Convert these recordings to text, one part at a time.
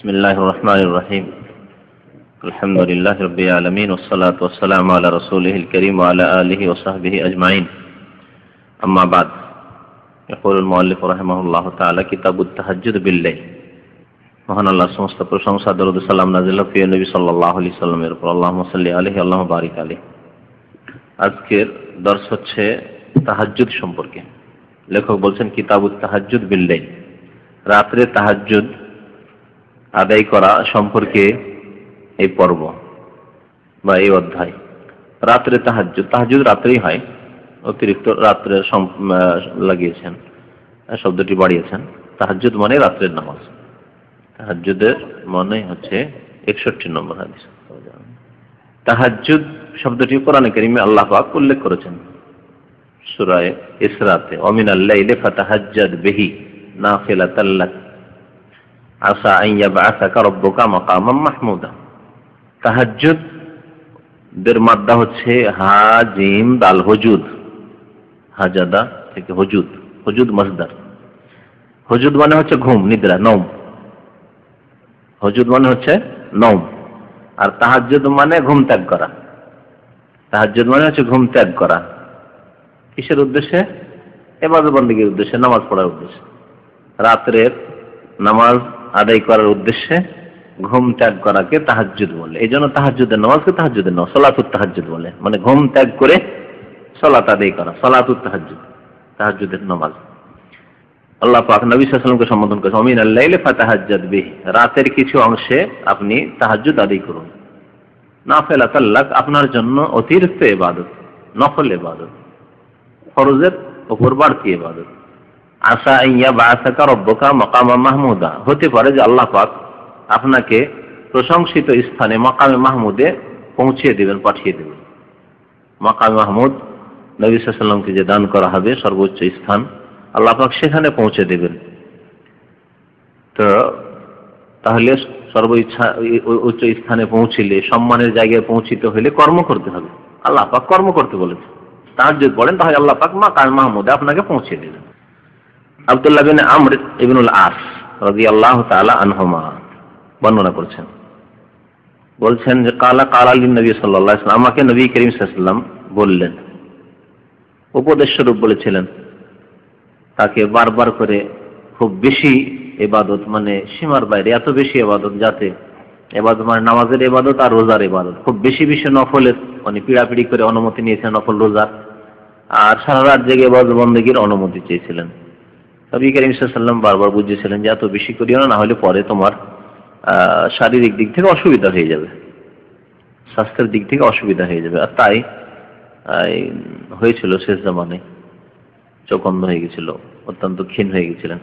বিসমিল্লাহির রহমানির রহিম। আলহামদুলিল্লাহি রাব্বিল আলামিন ওয়াস সালাতু ওয়াস সালামু আলা রাসূলিহিল কারীম ওয়া আলা আলিহি ওয়া সাহবিহি আজমাইন। আম্মা বাদ। ইয়াকুলুল মুআল্লিফ রাহিমাহুল্লাহু তাআলা কিতাবুত তাহাজ্জুদ বিল-লাইল। মহান আল্লাহর সমস্ত প্রশংসা, দরুদ ও সালাম নাযিল হোক প্রিয় নবী সাল্লাল্লাহু আলাইহি সাল্লামের উপর। আল্লাহুম্মা সাল্লি আলাইহি আল্লাহুম্মা বারিক আলাইহি। আজকের দর্স হচ্ছে তাহাজ্জুদ সম্পর্কে। লেখক বলছেন কিতাবুত তাহাজ্জুদ বিল-লাইল, রাতে তাহাজ্জুদ আদায় করা সম্পর্কে এই পর্ব বা এই অধ্যায়। রাত্রে তাহাজ্জুদ রাত্রেই হয়, অতিরিক্ত রাত্রে লাগিয়েছেন, শব্দটি বাড়িয়েছেন। তাহাজ্জুদ মানে রাত্রের নামাজ। তাহাজ্জুদের মানে হচ্ছে 61 নম্বর হাদিস। তাহাজ্জুদ শব্দটি কোরআনে কারীমে আল্লাহ পাক উল্লেখ করেছেন সূরা ইসরাতে, ওয়া মিনাল লাইলি ফাতাহাজ্জাদ বিহি নাফিলাতাল লাক আসা আন ইয়াবআসাকা রাব্বুকা মাকামান মাহমুদা। তাহাজ্জুদ দের মাদ্দা হচ্ছে হা জিম দাল হুজুদ, হাজাদা থেকে হুজুদ, হুজুদ মাসদার। হুজুদ মানে হচ্ছে ঘুম, নিদ্রা, নওম। হুজুদ মানে হচ্ছে নওম, আর তাহাজ্জুদ মানে ঘুম ত্যাগ করা। তাহাজ্জুদ মানে হচ্ছে ঘুম ত্যাগ করা। কিসের উদ্দেশ্যে? ইবাদত বন্দেগীর উদ্দেশ্যে, নামাজ পড়ার উদ্দেশ্যে। রাতের নামাজ আদায় করার উদ্দেশ্যে ঘুম ত্যাগ করাকে তাহাজ্জুদ বলে। এই জন্য তাহাজ্জুদের নামাজকে তাহাজ্জুদের নামাজ, সালাতুত তাহাজ্জুদ বলে। মানে ঘুম ত্যাগ করে সালাত আদায় করা, সালাতুত তাহাজ্জুদ, তাহাজ্জুদের নামাজ। আল্লাহ পাক নবী সাল্লাল্লাহু আলাইহি ওয়াসাল্লামকে সম্বোধন করেছেন, ওয়া মিনাল লাইলি ফাতাহাজ্জাদ বিহি, রাতের কিছু অংশে আপনি তাহাজ্জুদ আদায় করুন। নাফিলাতাল লাক, আপনার জন্য অতিরিক্ত ইবাদত, নফল ইবাদত, ফরজের উপর বাড়তি ইবাদত। আসা আন ইয়াবআসাকা রাব্বুকা মাকামান মাহমুদা, হতে পারে যে আল্লাহ পাক আপনাকে প্রশংসিত স্থানে মাকামে মাহমুদে পৌঁছিয়ে দিবেন, পাঠিয়ে দেবেন। মাকামে মাহমুদ নবী সাল্লাল্লাহু আলাইহি ওয়াসাল্লামকে যে দান করা হবে, সর্বোচ্চ স্থান, আল্লাহ পাক সেখানে পৌঁছে দেবেন। তো তাহলে উচ্চ স্থানে পৌঁছিলে, সম্মানের জায়গায় পৌঁছিতে হলে কর্ম করতে হবে। আল্লাহ পাক কর্ম করতে বলেছে। তাহাজ্জুদ পড়েন, তাহলে আল্লাহ পাক মাকামে মাহমুদে আপনাকে পৌঁছে দেবেন। আব্দুল্লাহ বিন আমর ইবনুল আস রাদিয়াল্লাহু তাআলা আনহুমা বর্ণনা করছেন, বলছেন যে কালা লিন নবী সাল্লাল্লাহু আলাইহি ওয়াসাল্লাম, আমাকে নবী করিম সাল্লাল্লাহু আলাইহি ওয়াসাল্লাম বললেন, উপদেশ স্বরূপ বলেছিলেন। তাকে বারবার করে খুব বেশি ইবাদত, মানে সীমার বাইরে এত বেশি ইবাদত, যাতে ইবাদত মানে নামাজের ইবাদত আর রোজার ইবাদত, খুব বেশি বেশি নফলের, মানে পিড়াপিড়ি করে অনুমতি নিয়েছেন নফল রোজার, আর সারা রাত জেগে ইবাদত বন্দেগীর অনুমতি চেয়েছিলেন। নবী করিম সাল্লাল্লাহু আলাইহি ওয়াসাল্লাম বারবার বুঝিয়েছিলেন যে এত বেশি করিও না, হলে পরে তোমার শারীরিক দিক থেকে অসুবিধা হয়ে যাবে, স্বাস্থ্যের দিক থেকে অসুবিধা হয়ে যাবে। আর তাই হয়েছিল শেষ জামানে, চোখ অন্ধ হয়ে গেছিল, অত্যন্ত ক্ষীণ হয়ে গেছিলেন।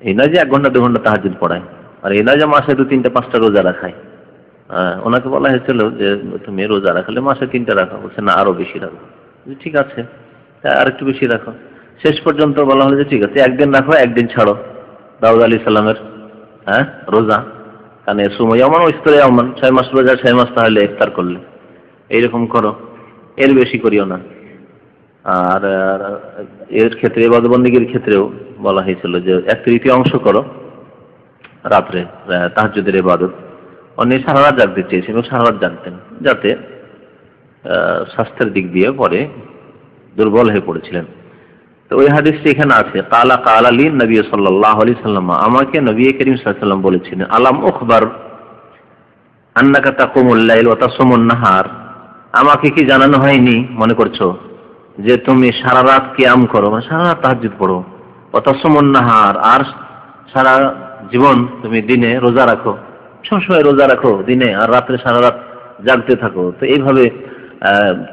এই নয় যে 1 ঘন্টা 2 ঘন্টা তাহাজ্জুদ পড়ায়, আর এই নয় যে মাসে 2, 3, 5টা রোজা রাখায়। ওনাকে বলা হয়েছিল যে তুমি রোজা রাখলে মাসে 3টা রাখো, বলছে না আরো বেশি রাখো। ঠিক আছে, আর একটু বেশি রাখো। শেষ পর্যন্ত বলা হলো যে ঠিক আছে, একদিন রাখো, একদিন ছাড়ো। দাউদ আলাইহিস সালামের রোজা, কারণ সুমাইয়ামান ও ইফতারিয়ামান, 6 মাস রোজা, 6 মাস তাহলে ইফতার করলে এইরকম করো, এর বেশি করিও না। আর এর ক্ষেত্রে ইবাদত বন্দেগীর ক্ষেত্রেও বলা হয়েছিল যে 1/3 করো রাত্রে তাহাজ্জুদের ইবাদত। উনি সারা রাত জাগতে চেয়েছেন, সারা রাত জাগতেন, যাতে স্বাস্থ্যের দিক দিয়ে পরে দুর্বল হয়ে পড়েছিলেন। তো ওই হাদিসটি এখানে আছে, কালা লিন নবী সাল্লাল্লাহু আলাইহি ওয়াসাল্লাম, আমাকে নবী করিম সাল্লাল্লাহু আলাইহি ওয়াসাল্লাম বলেছিলেন, আলাম উখবার আন্নাকা তাকুমুল লাইল ওয়া তাসুমুন নাহার, আমাকে কি জানানো হয়নি, মনে করছো যে তুমি সারা রাত কিয়াম করো, মানে সারা রাত তাহাজ্জুদ পড়ো, ওয়া তাসুমুন নাহার, আর সারা জীবন তুমি দিনে রোজা রাখো, সবসময় রোজা রাখো দিনে, আর রাত্রে সারা রাত জাগতে থাকো। তো এইভাবে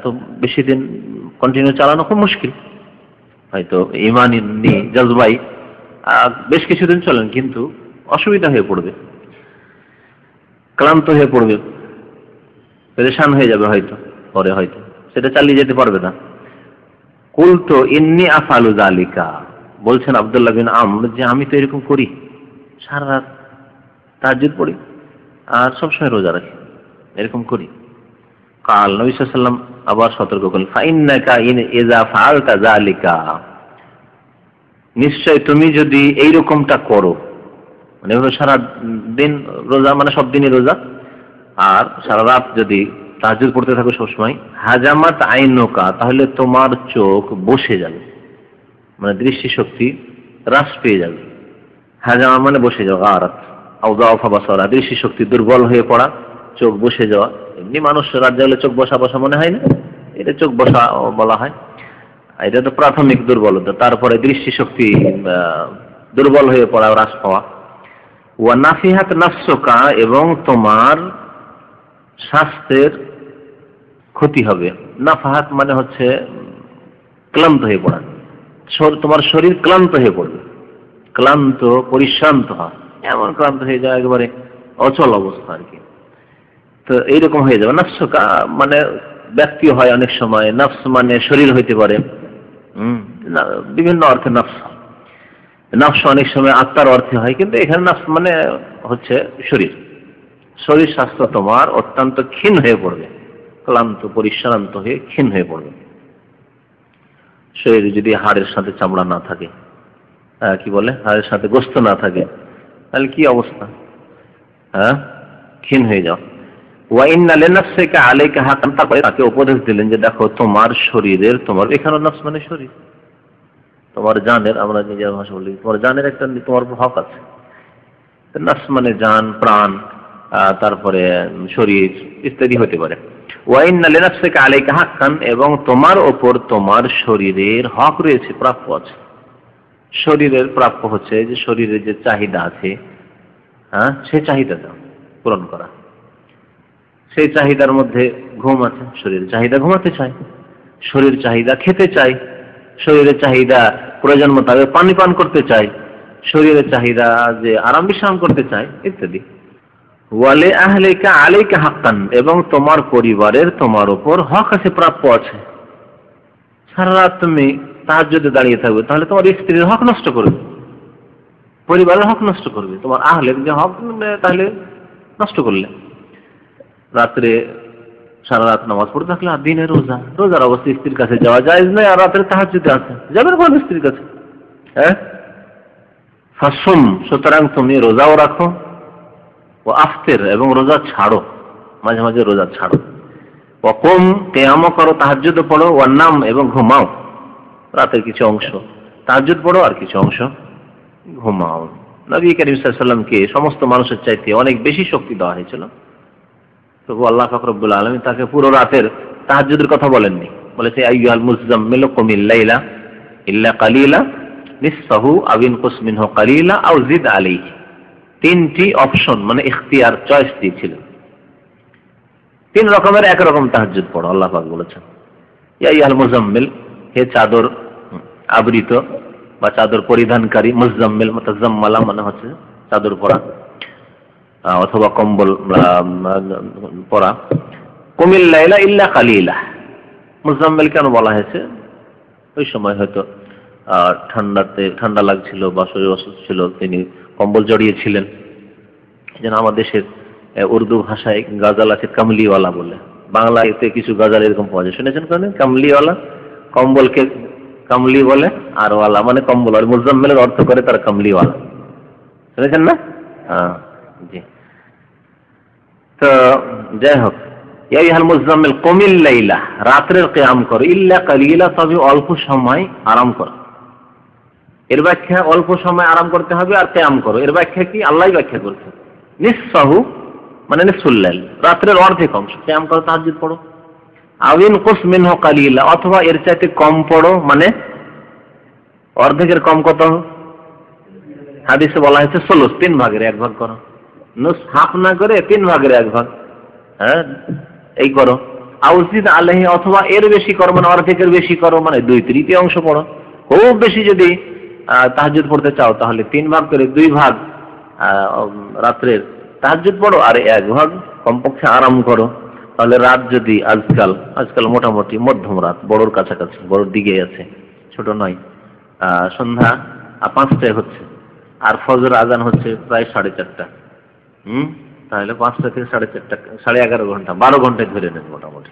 তো বেশি দিন কন্টিনিউ চালানো খুব মুশকিল। হয়তো ইমানি জজবাই বেশ কিছুদিন চলেন, কিন্তু অসুবিধা হয়ে পড়বে, ক্লান্ত হয়ে পড়বে, পেরেশান হয়ে যাবে, হয়তো পরে হয়তো সেটা চালিয়ে যেতে পারবে না। কুলতু ইন্নী আফআলু যালিকা, বলছেন আব্দুল্লাহ বিন আমর যে আমি তো এরকম করি, সারা রাত তাহাজ্জুদ পড়ি আর সবসময় রোজা রাখি, এরকম করি। কাল নবী সাল্লাল্লাহু আলাইহি ওয়াসাল্লাম আবার সতর্ক করলেন, ফাইন্নাকা ইযা ফাআলতা যালিকা, নিশ্চয় তুমি যদি এইরকমটা করো, মানে এভাবে সারা দিন রোজা মানে সব দিনই রোজা, আর সারা রাত যদি তাহাজ্জুদ পড়তে থাকো সবসময়, হাজামাত আইনুকা, তাহলে তোমার চোখ বসে যাবে, মানে দৃষ্টিশক্তি হ্রাস পেয়ে যাবে। হাজামা মানে বসে যাওয়া, আরাত আউযাফা বাসারা, দৃষ্টিশক্তি দুর্বল হয়ে পড়া, চোখ বসে যাওয়া। এমনি মানুষ রাত জাগলে চোখ বসা বসা মনে হয় না, এটা চোখ বসা বলা হয়। এটা তো প্রাথমিক দুর্বলতা। তারপরে দৃষ্টিশক্তি দুর্বল হয়ে পড়া, হ্রাস পাওয়া। ওয়া নাফিহাত নাফসুকা, এবং তোমার স্বাস্থ্যের ক্ষতি হবে। নাফাহাত মানে হচ্ছে ক্লান্ত হয়ে পড়া, তোমার শরীর ক্লান্ত হয়ে পড়বে, ক্লান্ত পরিশ্রান্ত হয়, এমন ক্লান্ত হয়ে যায় একেবারে অচল অবস্থা আর কি। তো এইরকম হয়ে যাবে। নাফসুকা মানে ব্যক্তি হয় অনেক সময়, নফস মানে শরীর হইতে পারে, বিভিন্ন অর্থে নফস। নফস অনেক সময় আত্মার অর্থে হয়, কিন্তু এখানে নফস মানে হচ্ছে শরীর। শরীর স্বাস্থ্য তোমার অত্যন্ত ক্ষীণ হয়ে পড়বে, ক্লান্ত পরিশ্রান্ত হয়ে ক্ষীণ হয়ে পড়বে। শরীরে যদি হাড়ের সাথে চামড়া না থাকে, কি বলে, হাড়ের সাথে গোস্ত না থাকে, তাহলে কি অবস্থা? ক্ষীণ হয়ে যাও। ওয়া ইন্না লিনাফসিকা আলাইকা হাক্কান, তারপরে তাকে উপদেশ দিলেন যে দেখো তোমার শরীরের, তোমার এখানে নফস মানে শরীর, তোমার জানের, আমরা নিজের ভাষা বলি, তোমার জানের একটা তোমার হক আছে। নফস মানে জান, প্রাণ, তারপরে শরীর ইত্যাদি হতে পারে। ওয়া ইন্না লিনাফসিকা আলাইকা হাক্কান, এবং তোমার ওপর তোমার শরীরের হক রয়েছে, প্রাপ্য আছে। শরীরের প্রাপ্য হচ্ছে যে শরীরের যে চাহিদা আছে, সেই চাহিদাটা পূরণ করা। সেই চাহিদার মধ্যে ঘুম আছে, শরীরের চাহিদা ঘুমাতে চায়, শরীর চাহিদা খেতে চায়, শরীরের চাহিদা প্রয়োজন মোতাবেক পানি পান করতে চায়, শরীরের চাহিদা যে আরাম বিশ্রাম করতে চায় ইত্যাদি। ওয়ালে আহলিকা আলাইকা হাক্কান, এবং তোমার পরিবারের তোমার উপর হক আছে, প্রাপ্য আছে। সারা রাত তুমি তাহাজ্জুদে দাঁড়িয়ে থাকবে, তাহলে তোমার স্ত্রীর হক নষ্ট করবে, পরিবারের হক নষ্ট করবে, তোমার আহলের যে হক তাহলে নষ্ট করলে। রাত্রে সারা রাত নামাজ পড়ে থাকলে, আর দিনে রোজা, রোজার অবস্থা স্ত্রীর কাছে যাওয়া যায় না, আর রাত্রে তাহাজ্জুদে আছে, যাবেন কোন স্ত্রীর কাছে? ফাসুম, সুতরাং তুমি রোজাও রাখো, ও আফতের, এবং রোজা ছাড়ো, মাঝে মাঝে রোজা ছাড়ো। ও কুম, কিয়ামও করো, তাহাজ্জুদ পড়ো, ও নাম, এবং ঘুমাও, রাতের কিছু অংশ তাহাজ্জুদ পড়ো আর কিছু অংশ ঘুমাও। নবী করিম সাল্লাল্লাহু আলাইহি ওয়াসাল্লামকে সমস্ত মানুষের চাইতে অনেক বেশি শক্তি দেওয়া হয়েছিল, তবু আল্লাহ পাক রব্বুল আলামিন তাকে পুরো রাতের তাহাজ্জুদের কথা বলেননি। বলেছে আইয়ুহাল মুযাম্মিলু কুমিল লাইলা ইল্লা কালিলা নিসফাহু আও ইনকুস মিনহু কালিলা আও জিদ আলাইহি। তিনটি অপশন মানে ইখতিয়ার, চয়েস দিয়েছিলেন। তিন রকমের এক রকম তাহাজ্জুদ পড়ো, আল্লাহ পাক বলেছেন ইয়া আইয়ুহাল মুযাম্মিল, হে চাদর আবৃত বা চাদর পরিধানকারী, মুযাম্মিল মুতাজাম্মালা মানে হচ্ছে চাদর পরা অথবা কম্বল পরা। কুমিল লাইলা ইল্লা কালিলা, মুযাম্মিল কেন বলা হয়েছে? ওই সময় হয়তো ঠান্ডা লাগছিল বা শরীর অসুস্থ ছিল, তিনি কম্বল জড়িয়েছিলেন। যেন আমার দেশের উর্দু ভাষায় গাজাল আছে কামলিওয়ালা বলে, বাংলাতে কিছু গাজাল এরকম পাওয়া যায়, শুনেছেন কেন? কামলিওয়ালা, কম্বলকে কামলি বলে, আর ওয়ালা মানে কম্বল, আর মুযাম্মিলের অর্থ করে তার কামলিওয়ালা, শুনেছেন না? জি। তো যাই হোক, ইয়া আইয়ুহাল মুযাম্মিল কুমিল লাইলা, রাতের কিয়াম করো, ইল্লা কালিলা, তবে অল্প সময় আরাম করো। এর ব্যাখ্যা অল্প সময় আরাম করতে হবে, আর কিয়াম করো এর ব্যাখ্যা কি? আল্লাহই ব্যাখ্যা করছে। নিসফাহু মানে নিসফুল লাইল, রাতের অর্ধেক অংশ কিয়াম করো, তাহাজ্জুদ পড়ো। আও ইনকুস মিনহু কালিলা, অথবা এর চাইতে কম পড়ো, মানে অর্ধেকের কম কত? হাদিসে বলা হয়েছে সুলুস, 3 ভাগের 1 ভাগ করো। নুস হাফ না করে 3 ভাগের 1 ভাগ, এই করো। আও জিদ আলাইহি, অথবা এর বেশি করো, মানে অর্ধেকের বেশি করো, মানে 2/3 অংশ পড়ো। খুব বেশি যদি তাহাজ্জুদ পড়তে চাও তাহলে 3 ভাগ করে 2 ভাগ রাত্রের তাহাজ্জুদ পড়ো, আর 1 ভাগ কমপক্ষে আরাম করো। তাহলে রাত যদি আজকাল মোটামুটি মধ্যম রাত, বড়র কাছাকাছি, বড়র দিকে আছে, ছোট নয়। সন্ধ্যা 5টায় হচ্ছে, আর ফজর আজান হচ্ছে প্রায় 4:30। তাহলে 5টা থেকে 4:30, 11.5 ঘন্টা, 12 ঘন্টায় ধরে নেন মোটামুটি।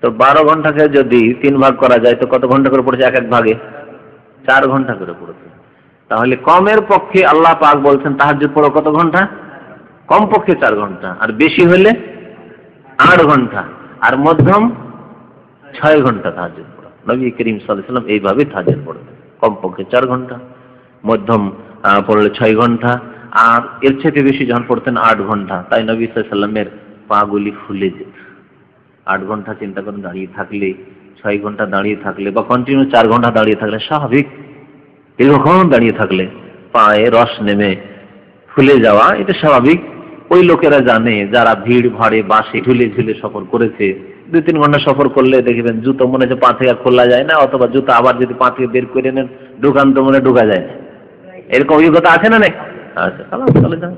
তো 12 ঘন্টাকে যদি 3 ভাগ করা যায় তো কত ঘন্টা করে পড়েছে? এক ভাগে 4 ঘন্টা করে পড়েছে। তাহলে কমের পক্ষে আল্লাহ পাক বলছেন তাহাজ্জুদ পড়ো কত ঘন্টা? কমপক্ষে 4 ঘন্টা, আর বেশি হলে 8 ঘন্টা, আর মধ্যম 6 ঘন্টা তাহাজ্জুদ পড়ো। নবী করিম সাল্লাল্লাহু আলাইহি ওয়াসাল্লাম এইভাবে তাহাজ্জুদ পড়তেন, কমপক্ষে 4 ঘন্টা, মধ্যম পড়লে 6 ঘন্টা, আর এর চেয়ে বেশি যখন পড়তেন 8 ঘন্টা। তাই নবী সাল্লাল্লাহু আলাইহি ওয়াসাল্লামের পাগুলি ফুলে যেত। 8 ঘন্টা চিন্তা করুন দাঁড়িয়ে থাকলে, 6 ঘন্টা দাঁড়িয়ে থাকলে, বা কন্টিনিউ 4 ঘন্টা দাঁড়িয়ে থাকলে, স্বাভাবিক দীর্ঘক্ষণ দাঁড়িয়ে থাকলে পায়ে রস নেমে ফুলে যাওয়া, এটা স্বাভাবিক। ওই লোকেরা জানে যারা ভিড় ভাড়ে বাসে ঝুলে ঝুলে সফর করেছে। 2-3 ঘন্টা সফর করলে দেখবেন জুতো মনে হচ্ছে পা থেকে খোলা যায় না, অথবা জুতো আবার যদি পা থেকে বের করে নেন ঢুকান তো মনে ঢুকা যায় না। এরকম অভিজ্ঞতা আছে না? নেই? আচ্ছা, চলে যান।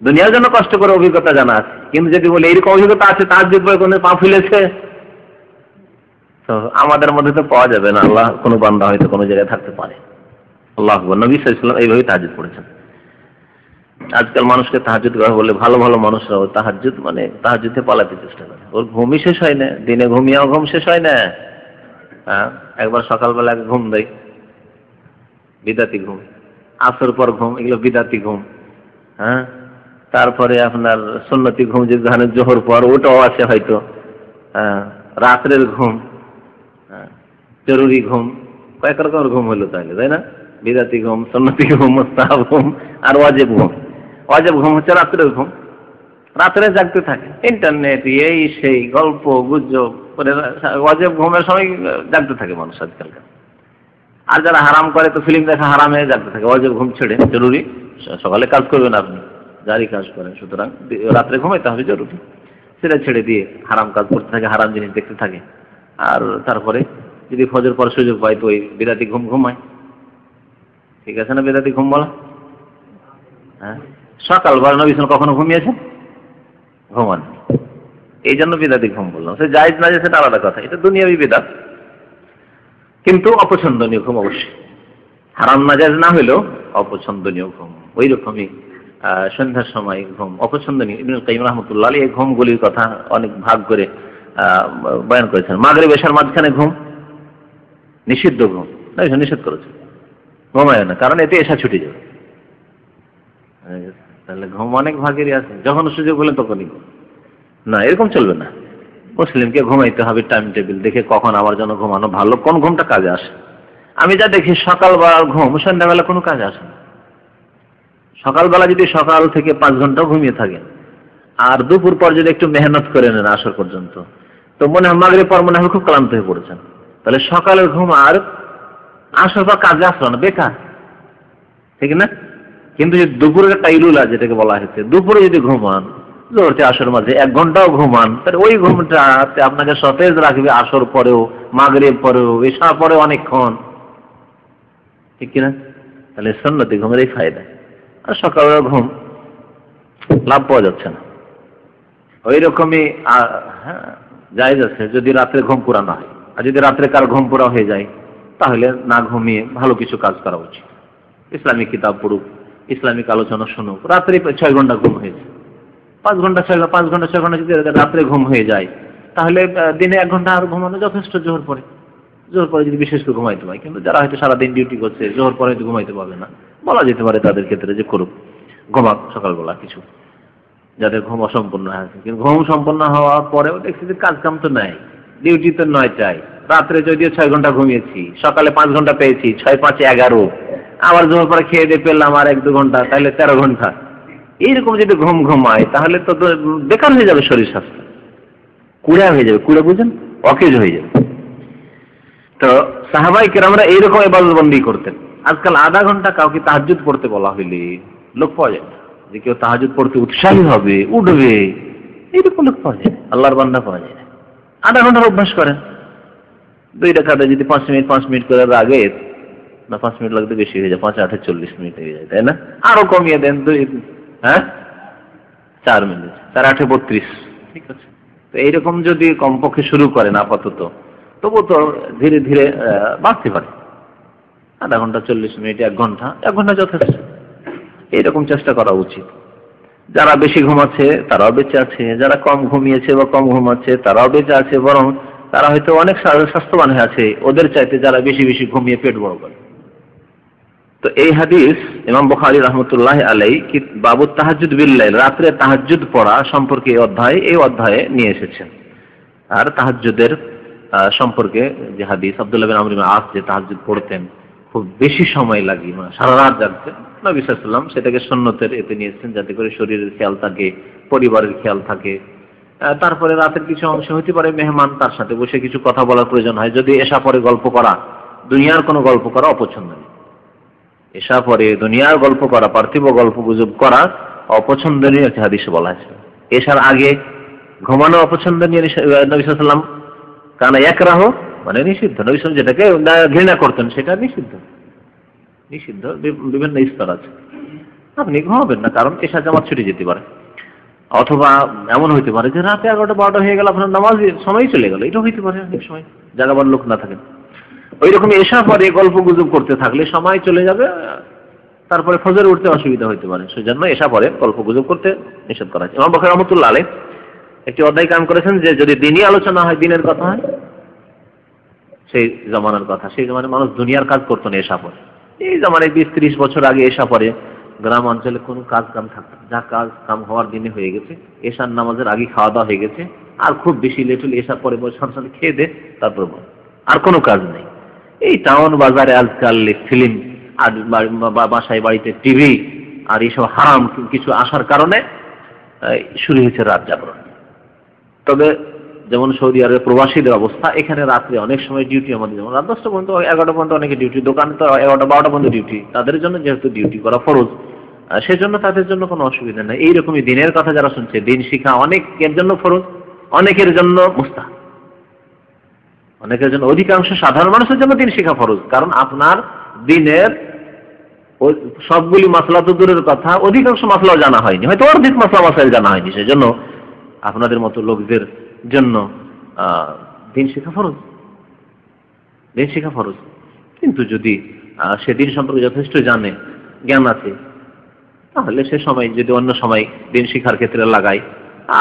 দুনিয়ার জন্য কষ্ট করে অভিজ্ঞতা জানা আছে, কিন্তু যদি বলে এইরকম অভিজ্ঞতা আছে তাহাজ্জুদ পড়ে কোনো পা ফুলেছে, তো আমাদের মধ্যে তো পাওয়া যাবে না। আল্লাহ কোনো বান্দা হয়তো কোনো জায়গায় থাকতে পারে। আল্লাহ আকবার। নবী সাল্লাল্লাহু আলাইহি ওয়াসাল্লাম এইভাবে তাহাজ্জুদ পড়েছেন। আজকাল মানুষকে তাহাজ্জুদ বলে, ভালো ভালো মানুষরাও তাহাজ্জুদ মানে তাহাজ্জুদে পালাতে চেষ্টা করে। ওর ঘুমই শেষ হয় না, দিনে ঘুমিয়েও ঘুম শেষ হয় না। একবার সকালবেলা ঘুম দেয়, বিদাতি ঘুম, আসর পর ঘুম, এগুলো বিদাতি ঘুম। তারপরে আপনার সুন্নতি ঘুম, যে জোহর পর, ওটাও আছে হয়তো। রাত্রের ঘুম, জরুরি ঘুম, কয়েক রকমের ঘুম হলো তাহলে, তাই না? বিদাতি ঘুম, সুন্নতি ঘুম, মুস্তাহাব ঘুম, আর ওয়াজিব ঘুম। ওয়াজিব ঘুম হচ্ছে রাত্রের ঘুম, রাত্রে জাগতে থাকে, ইন্টারনেট এই সেই গল্প গুজব করে ওয়াজিব ঘুমের সময় জাগতে থাকে মানুষ আজকালকার। আর যারা হারাম করে তো ফিল্ম দেখা হারামে জাগতে থাকে, ওয়াজিব ঘুম ছেড়ে। জরুরি সকালে কাজ করবেন আপনি, জারি কাজ করেন, সুতরাং রাত্রে ঘুমাইতে হবে জরুরি, সেটা ছেড়ে দিয়ে হারাম কাজ করতে থাকে, হারাম জিনিস দেখতে থাকে। আর তারপরে যদি ফজর পর সুযোগ পায় তো ওই বিরাতি ঘুম ঘুমায়। ঠিক আছে না বিরাতি ঘুম বলা? সকালবেলা নবী সাল্লাল্লাহু কখনো ঘুমিয়েছেন? ঘুমান। এই জন্য বিদাতি ঘুম বললাম। সে জায়েজ না যে সেটা আলাদা কথা, এটা দুনিয়াবি বিদাত, কিন্তু অপছন্দনীয় ঘুম অবশ্যই। হারাম নাজায়েজ না হলেও অপছন্দনীয় ঘুম। ওই রকমই সন্ধ্যার সময় ঘুম অপছন্দনীয়। ইবনুল কাইয়িম রাহমাতুল্লাহ আলাইহি এই ঘুমগুলির কথা অনেক ভাগ করে বয়ান করেছেন। মাগরিব এশার মাঝখানে ঘুম নিষিদ্ধ ঘুম, নিষেধ করেছে, ঘুমায় না, কারণ এতে এশা ছুটে যাবে। তাহলে ঘুম অনেক ভাগেরই আছে, যখন সুযোগ বলে তখনই ঘুম না, এরকম চলবে না। মুসলিমকে ঘুমাইতে হবে টাইম টেবিল দেখে, কখন আমার জন্য ঘুমানো ভালো, কোন ঘুমটা কাজে আসে। আমি যা দেখি সকালবেলার ঘুম সন্ধ্যাবেলা কোনো কাজে আসে না। সকালবেলা যদি সকাল থেকে 5 ঘন্টাও ঘুমিয়ে থাকেন, আর দুপুর পর যদি একটু মেহনত করে নেন আসর পর্যন্ত, তো মনে হয় মাগরিব পর মনে হয় খুব ক্লান্ত হয়ে পড়েছেন। তাহলে সকালের ঘুম আর আসর পর কাজে আসলো না, বেকার, ঠিক না? কিন্তু যদি দুপুরের একটা ইলুলা যেটাকে বলা হয়েছে, দুপুরে যদি ঘুমান, জোহর থেকে আসর মাঝে 1 ঘন্টাও ঘুমান, তাহলে ওই ঘুমটাতে আপনাকে সতেজ রাখবে আসর পরেও, মাগরিব পরেও, এশা পরেও অনেকক্ষণ, ঠিক কিনা? তাহলে সুন্নতি ঘুমের এই ফায়দা। আর সকালের ঘুম লাভ পাওয়া যাচ্ছে না। ওই রকমই জায়েজ আছে যদি রাত্রে ঘুম পুরা না হয়। আর যদি রাত্রে কার ঘুম পুরা হয়ে যায়, তাহলে না ঘুমিয়ে ভালো কিছু কাজ করা উচিত। ইসলামিক কিতাব পড়ুক, ইসলামিক আলোচনা শুনুক। রাত্রে 6 ঘন্টা ঘুম হয়েছে, 5 ঘন্টা 6 ঘন্টা যদি রাত্রে ঘুম হয়ে যায়, তাহলে দিনে 1 ঘন্টা আর ঘুমানো যথেষ্ট। জোহর পরে যদি বিশেষ করে ঘুমাইতে পারে, কিন্তু যারা হয়তো সারাদিন ডিউটি করছে, জোহর পরে হয়তো ঘুমাইতে পারবে না, বলা যেতে পারে তাদের ক্ষেত্রে যে করুক, ঘুমাক সকালবেলা কিছু, যাদের ঘুম অসম্পূর্ণ আছে। কিন্তু ঘুম সম্পন্ন হওয়ার পরেও দেখছি যে কাজ কাম তো নাই, ডিউটি তো 9টায়, রাত্রে যদিও 6 ঘন্টা ঘুমিয়েছি, সকালে 5 ঘন্টা পেয়েছি, 6 5 11, আবার জোহর পরে খেয়ে দিয়ে পেলাম আর 1-2 ঘন্টা, তাহলে 13 ঘন্টা। এইরকম যদি ঘুম ঘুমায় তাহলে তো বেকার হয়ে যাবে, শরীর স্বাস্থ্য কুড়া হয়ে যাবে, কুড়া বুঝেন, অকেজ হয়ে যাবে। তো সাহাবায়ে কেরামরা এইরকম ইবাদতবন্দি করতেন। আজকাল আধা ঘন্টা কাউকে তাহাজ্জুদ পড়তে বলা হইলে লোক পাওয়া যায় না, যে কেউ তাহাজ্জুদ পড়তে উৎসাহী হবে, উঠবে, এইরকম লোক পাওয়া যায় না, আল্লাহর বান্দা পাওয়া যায় না। আধা ঘন্টার অভ্যাস করেন, 2 রাকাতে যদি 5 মিনিট করে আগে না, 5 মিনিট লাগতে বেশি হয়ে যায়, 5 8 40 মিনিট হয়ে যায়, তাই না? আরো কমিয়ে দেন 4 মিনিট, 4 8 32, ঠিক আছে। তো এইরকম যদি কমপক্ষে শুরু করেন আপাতত, তবু তো ধীরে ধীরে বাড়তে পারে। আধা ঘন্টা 40 মিনিট, 1 ঘন্টা যথেষ্ট। এইরকম চেষ্টা করা উচিত। যারা বেশি ঘুমাচ্ছে তারাও বেঁচে আছে, যারা কম ঘুমিয়েছে বা কম ঘুমাচ্ছে তারাও বেঁচে আছে, বরং তারা হয়তো অনেক স্বাস্থ্যবান হয়ে আছে ওদের চাইতে যারা বেশি বেশি ঘুমিয়ে পেট বড় করে। তো এই হাদিস ইমাম বুখারী রাহমাতুল্লাহি আলাইহি কি বাবু তাহাজ্জুদ বিল্লাইল, রাত্রে তাহাজ্জুদ পড়া সম্পর্কে এই অধ্যায়ে নিয়ে এসেছেন। আর তাহাজ্জুদের সম্পর্কে যে হাদিস, আব্দুল্লাহ বিন আমর ইবনে আস যে তাহাজ্জুদ পড়তেন, খুব বেশি সময় লাগিয়ে, মানে সারা রাত জাগতেন, নবী সাল্লাল্লাহু আলাইহি ওয়াসাল্লাম সেটাকে সুন্নতের এতে নিয়েছেন, যাতে করে শরীরের খেয়াল থাকে, পরিবারের খেয়াল থাকে। তারপরে রাতের কিছু অংশ হতে পারে মেহমান, তার সাথে বসে কিছু কথা বলার প্রয়োজন হয়। যদি এশা পরে গল্প করা, দুনিয়ার কোনো গল্প করা অপছন্দ নেই। এশা পরে দুনিয়ার গল্প করা, পার্থিব গল্প গুজব করা অপছন্দনীয় একটি হাদিসে বলা হয়েছে। এশার আগে ঘুমানো অপছন্দনীয়, নবী সাল্লাল্লাহু আলাইহি ওয়াসাল্লাম কানা ইয়াকরাহু, মানে নিষিদ্ধ। নবী সাল্লাল্লাহু যেটাকে ঘৃণা করতেন সেটা নিষিদ্ধ। বিভিন্ন স্তর আছে। আপনি ঘুমাবেন না, কারণ এশা জামাত ছুটে যেতে পারে। অথবা এমন হইতে পারে যে রাতে 11টা 12টা হয়ে গেল, আপনার নামাজের সময় চলে গেল, এটা হইতে পারে অনেক সময়, জাগাবার লোক না থাকে। ওই রকম এশা পরে গল্প গুজব করতে থাকলে সময় চলে যাবে, তারপরে ফজরে উঠতে অসুবিধা হইতে পারে। সেজন্য এশা পরে গল্প গুজব করতে নিষেধ করা হয়েছে। ইমাম বুখারী রাহমাতুল্লাহ আলাইহি একটি অধ্যায় কাম করেছেন যে যদি দিনই আলোচনা হয়, দিনের কথা হয়, সেই জমানার কথা, সেই জমানায় মানুষ দুনিয়ার কাজ করতো না এশা পরে। এই জমানায় 20-30 বছর আগে এশা পরে গ্রাম অঞ্চলে কোনো কাজ কাম থাকতো, যা কাজ কাম হওয়ার দিনে হয়ে গেছে, এশার নামাজের আগে খাওয়া দাওয়া হয়ে গেছে, আর খুব বেশি লেট হলে এশার পরে সাথে খেয়ে দে, তারপর আর কোনো কাজ নেই। এই টাউন বাজারে আজকাল ফিল্ম, আর বাসায় বাড়িতে টিভি, আর এইসব হারাম কিছু আসার কারণে শুরু হয়েছে রাত জাগরণ। তবে যেমন সৌদি আরবের প্রবাসীদের অবস্থা, এখানে রাত্রে অনেক সময় ডিউটি, আমাদের যেমন রাত 10টা পর্যন্ত, 11টা পর্যন্ত অনেকে ডিউটি, দোকানে তো 11টা 12টা পর্যন্ত ডিউটি, তাদের জন্য যেহেতু ডিউটি করা ফরজ, সেজন্য তাদের জন্য কোনো অসুবিধা নেই। এইরকমই দিনের কথা যারা শুনছে, দিন শিখা অনেকের জন্য ফরজ, অনেকের জন্য মুস্তাহাব, অনেকের জন্য, অধিকাংশ সাধারণ মানুষের জন্য দিন শিখা ফরজ। কারণ আপনার দিনের সবগুলি মাসলা তো দূরের কথা, অধিকাংশ মাসলাও জানা হয়নি, হয়তো অর্ধেক মাসলা মাসাইল জানা হয়নি, সেজন্য আপনাদের মতো লোকদের জন্য দিন শিখা ফরজ, দিন শিখা ফরজ। কিন্তু যদি সে দিন সম্পর্কে যথেষ্ট জানে, জ্ঞান আছে, তাহলে সে সময় যদি অন্য সময় দিন শিখার ক্ষেত্রে লাগায়,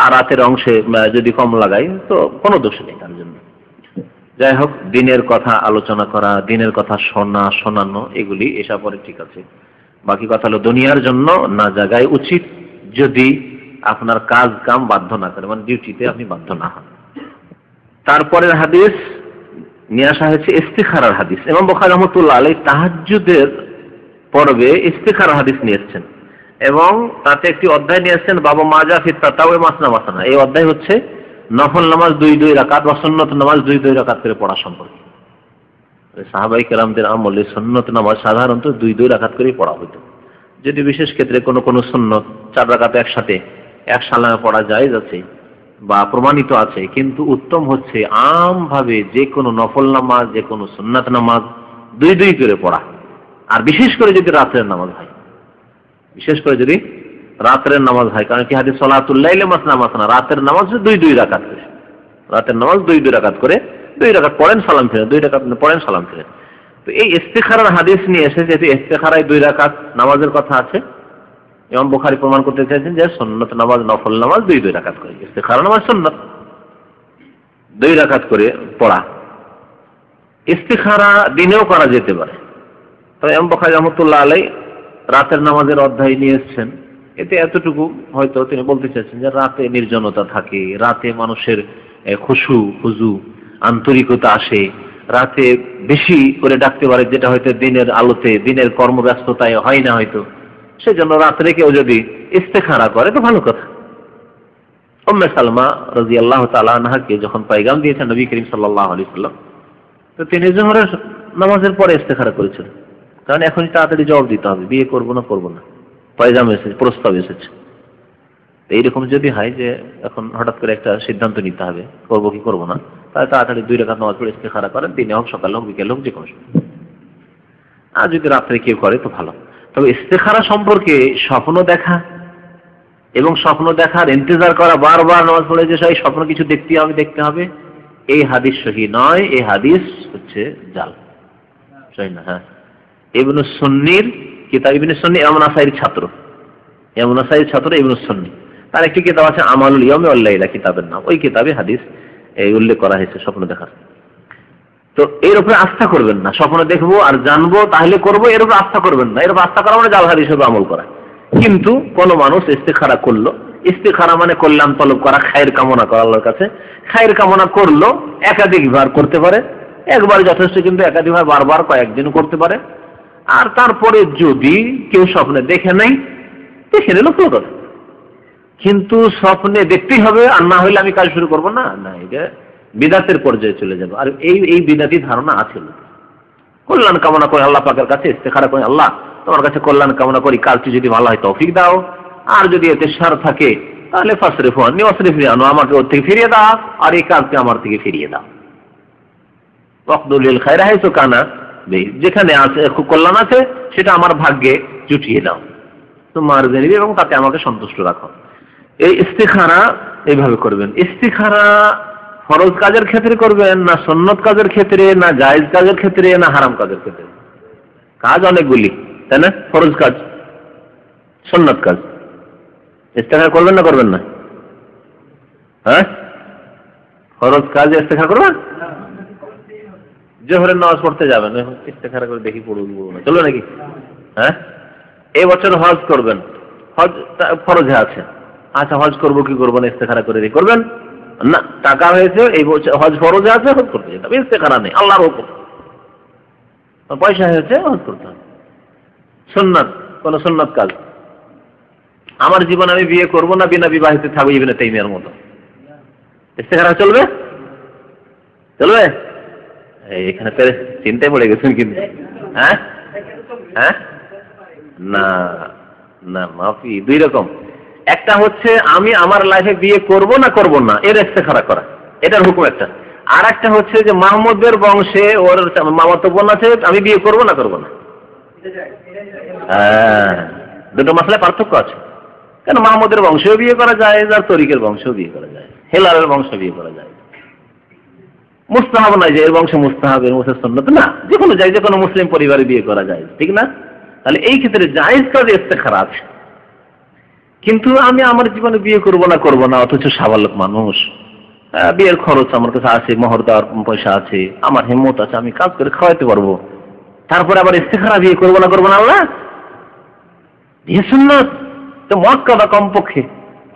আর রাতের অংশে যদি কম লাগায়, তো কোনো দোষ নেই তার জন্য। যাই হোক, দিনের কথা আলোচনা করা, দিনের কথা শোনানো, এগুলি এসব পরে ঠিক আছে। বাকি কথা হলো দুনিয়ার জন্য না জাগায় উচিত, যদি আপনার কাজ কাম বাধ্য না করে, মানে ডিউটিতে আপনি বাধ্য না হন। তারপরের হাদিস নিয়ে আসা হয়েছে ইস্তিখারার হাদিস। ইমাম বুখারী রাহমাতুল্লাহ আলাইহি তাহাজ্জুদের পর্বে ইস্তিখারার হাদিস নিয়ে এসেছেন, এবং তাতে একটি অধ্যায় নিয়ে এসেছেন বাবু মাজা ফি তাতাওয়ুই মাসনা মাসনা। এই অধ্যায় হচ্ছে নফল নামাজ 2-2 রাকাত বা সুন্নত নামাজ 2-2 রাকাত করে পড়া সম্পর্কে। সাহাবায়ে কেরামদের আমলে সুন্নত নামাজ সাধারণত 2-2 রাকাত করে পড়া হতো। যদি বিশেষ ক্ষেত্রে কোনো সুন্নত 4 রাকাত একসাথে এক সালামে পড়া জায়েজ আছে বা প্রমাণিত আছে, কিন্তু উত্তম হচ্ছে আমভাবে যে কোনো নফল নামাজ, যে কোনো সুন্নাত নামাজ 2-2 করে পড়া। আর বিশেষ করে যদি রাতের নামাজ হয়, বিশেষ করে যদি রাতের নামাজ হয়, কারণ কি হাদিস সালাতুল লাইলি মাসনা মাসনা, রাতের নামাজ 2-2 রাকাত করে, রাতের নামাজ 2-2 রাকাত করে, 2 রাকাত পড়েন সালাম ফিরেন, 2 রাকাত পড়েন সালাম ফিরেন। তো এই ইস্তিখারার হাদিস নিয়ে এসে, যেহেতু ইস্তিখারায় 2 রাকাত নামাজের কথা আছে, ইমাম বুখারী প্রমাণ করতে চাইছেন যে সুন্নত নামাজ, নফল নামাজ 2-2 রাকাত করে, ইস্তিখারা নামাজ সুন্নত 2 রাকাত করে পড়া। ইস্তিখারা দিনেও করা যেতে পারে। তো ইমাম বুখারী রাহমাতুল্লাহ আলাইহি রাতের নামাজের অধ্যায় নিয়ে এসেছেন, এতে এতটুকু হয়তো তিনি বলতে চাইছেন যে রাতে নির্জনতা থাকে, রাতে মানুষের খুশু খুজু আন্তরিকতা আসে, রাতে বেশি করে ডাকতে পারে, যেটা হয়তো দিনের আলোতে, দিনের কর্মব্যস্ততায় হয় না হয়তো। সেজন্য রাত্রে কেউ যদি ইস্তেখারা করে তো ভালো কথা। উম্মে সালমা রাদিয়াল্লাহু তাআলা আনহাকে যখন পয়গাম দিয়েছেন নবী করিম সাল্লাল্লাহু আলাইহি সাল্লাম, তো তিনি যোহরের নামাজের পরে ইস্তেখারা করেছিলেন, কারণ এখনই তাড়াতাড়ি জবাব দিতে হবে, বিয়ে করবো না করবো না, পয়গাম এসেছে, প্রস্তাব এসেছে। এইরকম যদি হয় যে এখন হঠাৎ করে একটা সিদ্ধান্ত নিতে হবে করবো কি করবো না, তাহলে তাড়াতাড়ি 2 রাকাত নামাজ পড়ে ইস্তেখারা করেন, দিনে হোক, সকালে হোক, বিকেলে হোক, যে কোনো সময়। আর যদি রাত্রে কেউ করে তো ভালো। তবে ইস্তেখারা সম্পর্কে স্বপ্ন দেখা এবং স্বপ্ন দেখার ইন্তজার করা, বারবার নামাজ পড়ে যে সেই স্বপ্ন কিছু দেখতে হবে, এই হাদিস সহিহ নয়, এই হাদিস হচ্ছে জাল, সহিহ না। হ্যাঁ, ইবনে সুন্নির কিতাব, ইবনে সুন্নি ইমাম নাসাইর ছাত্র, ইমাম নাসাইর ছাত্র ইবনে সুন্নি, তার একটি কিতাব আছে আমালুল ইয়াউমি ওয়াল লাইলা কিতাবের নাম, ওই কিতাবে হাদিস এই উল্লেখ করা হয়েছে স্বপ্ন দেখার। তো এর উপরে আস্থা করবেন না, স্বপ্ন দেখবো আর জানবো তাহলে করবো, এর উপরে আস্থা করবেন না। এর উপর আস্থা করা মানে জাল হাদিস হিসেবে আমল করা। কিন্তু কোন মানুষ ইস্তেখারা করলো, ইস্তেখারা মানে কল্যাণ তলব করা, খায়ের কামনা করা, আল্লাহর কাছে খায়ের কামনা করলো, একাধিকবার করতে পারে, একবার যথেষ্ট, কিন্তু একাধিকবার বারবার কয়েকদিন করতে পারে। আর তারপরে যদি কেউ স্বপ্নে দেখে নাই, দেখে নিল কোনো কথা, কিন্তু স্বপ্নে দেখতেই হবে, আর না হইলে আমি কাজ শুরু করবো না, না, এটা বিদাতের পর্যায়ে চলে যাবে। আর এই বিদাতি ধারণা আছে। কল্যাণ কামনা করে আল্লাহ পাকের কাছে ইস্তেখারা করে, আল্লাহ তোমার কাছে কল্যাণ কামনা করি, কাজটি যদি ভালো হয় তৌফিক দাও, আর যদি এতে সার থাকে তাহলে ফাসরিফু আননি ওয়াসরিফনি আনহু, আমাকে ওর থেকে ফিরিয়ে দাও, আর এই কাজকে আমার থেকে ফিরিয়ে দাও। ওয়াকদুর লিল খায়রি হাইসু কানা, যেখানে আছে কল্যাণ আছে সেটা আমার ভাগ্যে জুটিয়ে দাও, তোমার জেনে, এবং তাতে আমাকে সন্তুষ্ট রাখো। এই ইস্তেখারা এইভাবে করবেন। ইস্তেখারা ফরজ কাজের ক্ষেত্রে করবেন, না সুন্নত কাজের ক্ষেত্রে, না জায়েজ কাজের ক্ষেত্রে, না হারাম কাজের ক্ষেত্রে? কাজ অনেকগুলি, তাই না? ফরজ কাজ, সুন্নত কাজ, ইস্তেখারা করবেন না করবেন না? হ্যাঁ, ফরজ কাজ ইস্তেখারা করবেন। জোহরের নামাজ পড়তে যাবেন, ইস্তেখারা করে দেখি পড়ব না, চলবে নাকি? হ্যাঁ, এই বছর হজ করবেন, হজ ফরজে আছে, আচ্ছা হজ করবো কি করবো না, ইস্তেখারা করে দিয়ে করবেন না। টাকা হয়েছে, এই বছর হজ ফরজে আছে, হজ করতে যেতে হবে, ইস্তেখারা নেই, আল্লাহর হুকুম। পয়সা হয়েছে, হজ করতে হবে। সুন্নাত, কোন সুন্নাত কাজ, আমার জীবন আমি বিয়ে করবো না, বিনা বিবাহিত থাকবো, ইবনে তাইমিয়ার মতো, ইস্তেখারা চলবে? চলবে? এখানে চিন্তায় পড়ে গেছেন কিন্তু। হ্যাঁ হ্যাঁ, না না, মাফি দুই রকম। একটা হচ্ছে আমি আমার লাইফে বিয়ে করব না করব না, এর ইস্তেখারা করা, এটার হুকুম একটা। আর একটা হচ্ছে যে মাহমুদের বংশে ওর মামাতো বোন আছে, আমি বিয়ে করব না করব না। হ্যাঁ, দুটো মাসলায় পার্থক্য আছে। কেন মাহমুদের বংশেও বিয়ে করা যায়, আর তরিকের বংশেও বিয়ে করা যায়, হেলালের বংশে বিয়ে করা যায়। মুস্তাহাব নয় যে এর বংশে মুস্তাহাব, এর বংশে সুন্নাত না, যে কোনো যায়, যে কোনো মুসলিম পরিবারে বিয়ে করা যায়, ঠিক না? তাহলে এই ক্ষেত্রে জায়েজ কাজে ইস্তেখারা আছে। কিন্তু আমি আমার জীবনে বিয়ে করব না, অথচ সাবালক মানুষ, বিয়ের খরচ আমার কাছে আছে, মোহর দেওয়ার পয়সা আছে, আমার হিম্মত আছে, আমি কাজ করে খাওয়াইতে পারবো, তারপরে আবার ইস্তেখারা বিয়ে করব না আল্লাহ, বিয়ে সুন্নাত তো মুআক্কাদা কমপক্ষে।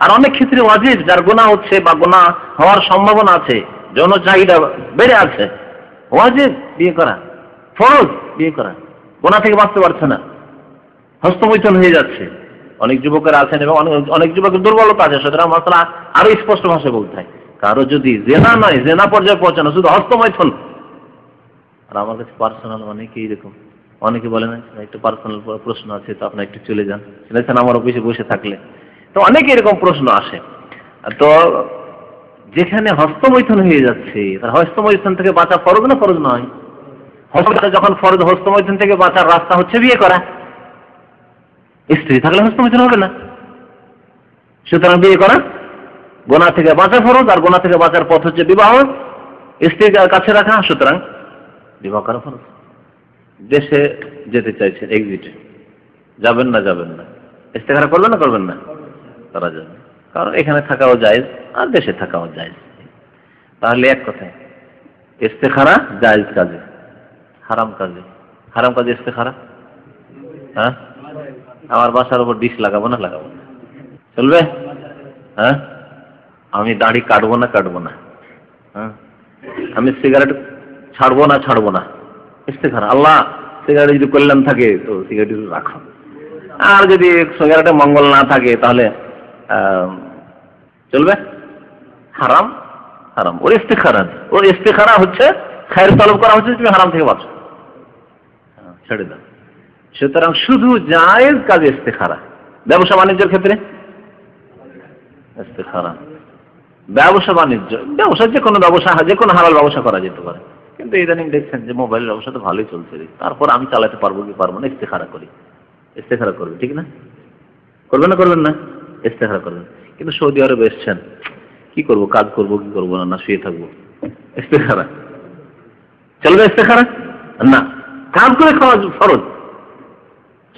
আর অনেক ক্ষেত্রে ওয়াজিব, যার গুনাহ হচ্ছে বা গুনাহ হওয়ার সম্ভাবনা আছে, যৌন চাহিদা বেড়ে আছে, ওয়াজিব বিয়ে করা, ফরজ বিয়ে করা, গুনাহ থেকে বাঁচতে পারছে না, হস্তমৈথুন হয়ে যাচ্ছে। অনেক যুবকের আছেন এবং অনেক যুবকের দুর্বলতা আছে, সুতরাং মাসলা আরো স্পষ্ট ভাষায় বলতে হয়। কারো যদি জেনা নয়, জেনা পর্যায়ে পৌঁছানো, শুধু হস্তমৈথুন। আর আমার কাছে পার্সোনাল অনেকেই এরকম, অনেকে বলে না একটু পার্সোনাল প্রশ্ন আছে, তো আপনি একটু চলে যান, শুনেছেন আমার অফিসে বসে থাকলে, তো অনেকে এরকম প্রশ্ন আসে। তো যেখানে হস্তমৈথুন হয়ে যাচ্ছে, তার হস্তমৈথুন থেকে বাঁচা ফরজ না ফরজ নয়? যখন ফরজ, হস্তমৈথুন থেকে বাঁচার রাস্তা হচ্ছে বিয়ে করা। স্ত্রী থাকলে হস্তমৈথুন হবে না, সুতরাং বিয়ে করা গুনাহ থেকে বাঁচা ফরজ, আর গুনাহ থেকে বাঁচার পথ হচ্ছে বিবাহ, স্ত্রীর কাছে রাখা, সুতরাং বিবাহ করা ফরজ। দেশে যেতে চাইছেন, এক্সিট যাবেন না ইস্তেখারা করবেন না করবেন না? করা যাবে, কারণ এখানে থাকাও জায়েজ আর দেশে থাকাও জায়েজ। তাহলে এক কথায় ইস্তেখারা জায়েজ কাজে, হারাম কাজে ইস্তেখারা। হ্যাঁ, আমার বাসার উপর ডিশ লাগাবো না চলবে? হ্যাঁ, আমি দাড়ি কাটবো না, হ্যাঁ, আমি সিগারেট ছাড়বো না, ইস্তেখারা। আল্লাহ সিগারেট যদি কল্যাণ থাকে তো সিগারেট রাখো, আর যদি সিগারেটে মঙ্গল না থাকে তাহলে চলবে? হারাম। ওর ইস্তেখারা হচ্ছে খায়ের তলব করা হচ্ছে, তুমি হারাম থেকে বাঁচো, ছেড়ে দাও। সুতরাং শুধু জায়েজ কাজে ইস্তেখারা। ব্যবসা বাণিজ্যের ক্ষেত্রে ইস্তেখারা, ব্যবসা যে কোনো হালাল ব্যবসা করা যেতে পারে, কিন্তু ইদানিং দেখছেন যে মোবাইল ব্যবসা তো ভালোই চলছে, তারপর আমি চালাতে পারবো কি পারবো না, ইস্তেখারা করবে, ঠিক না? করবেন না ইস্তেখারা করবেন। কিন্তু সৌদি আরবে এসছেন, কি করবো, কাজ করবো কি করবো না, শুয়ে থাকবো, ইস্তেখারা চলবে? ইস্তেখারা না, কাজ করে খাওয়া ফরজ,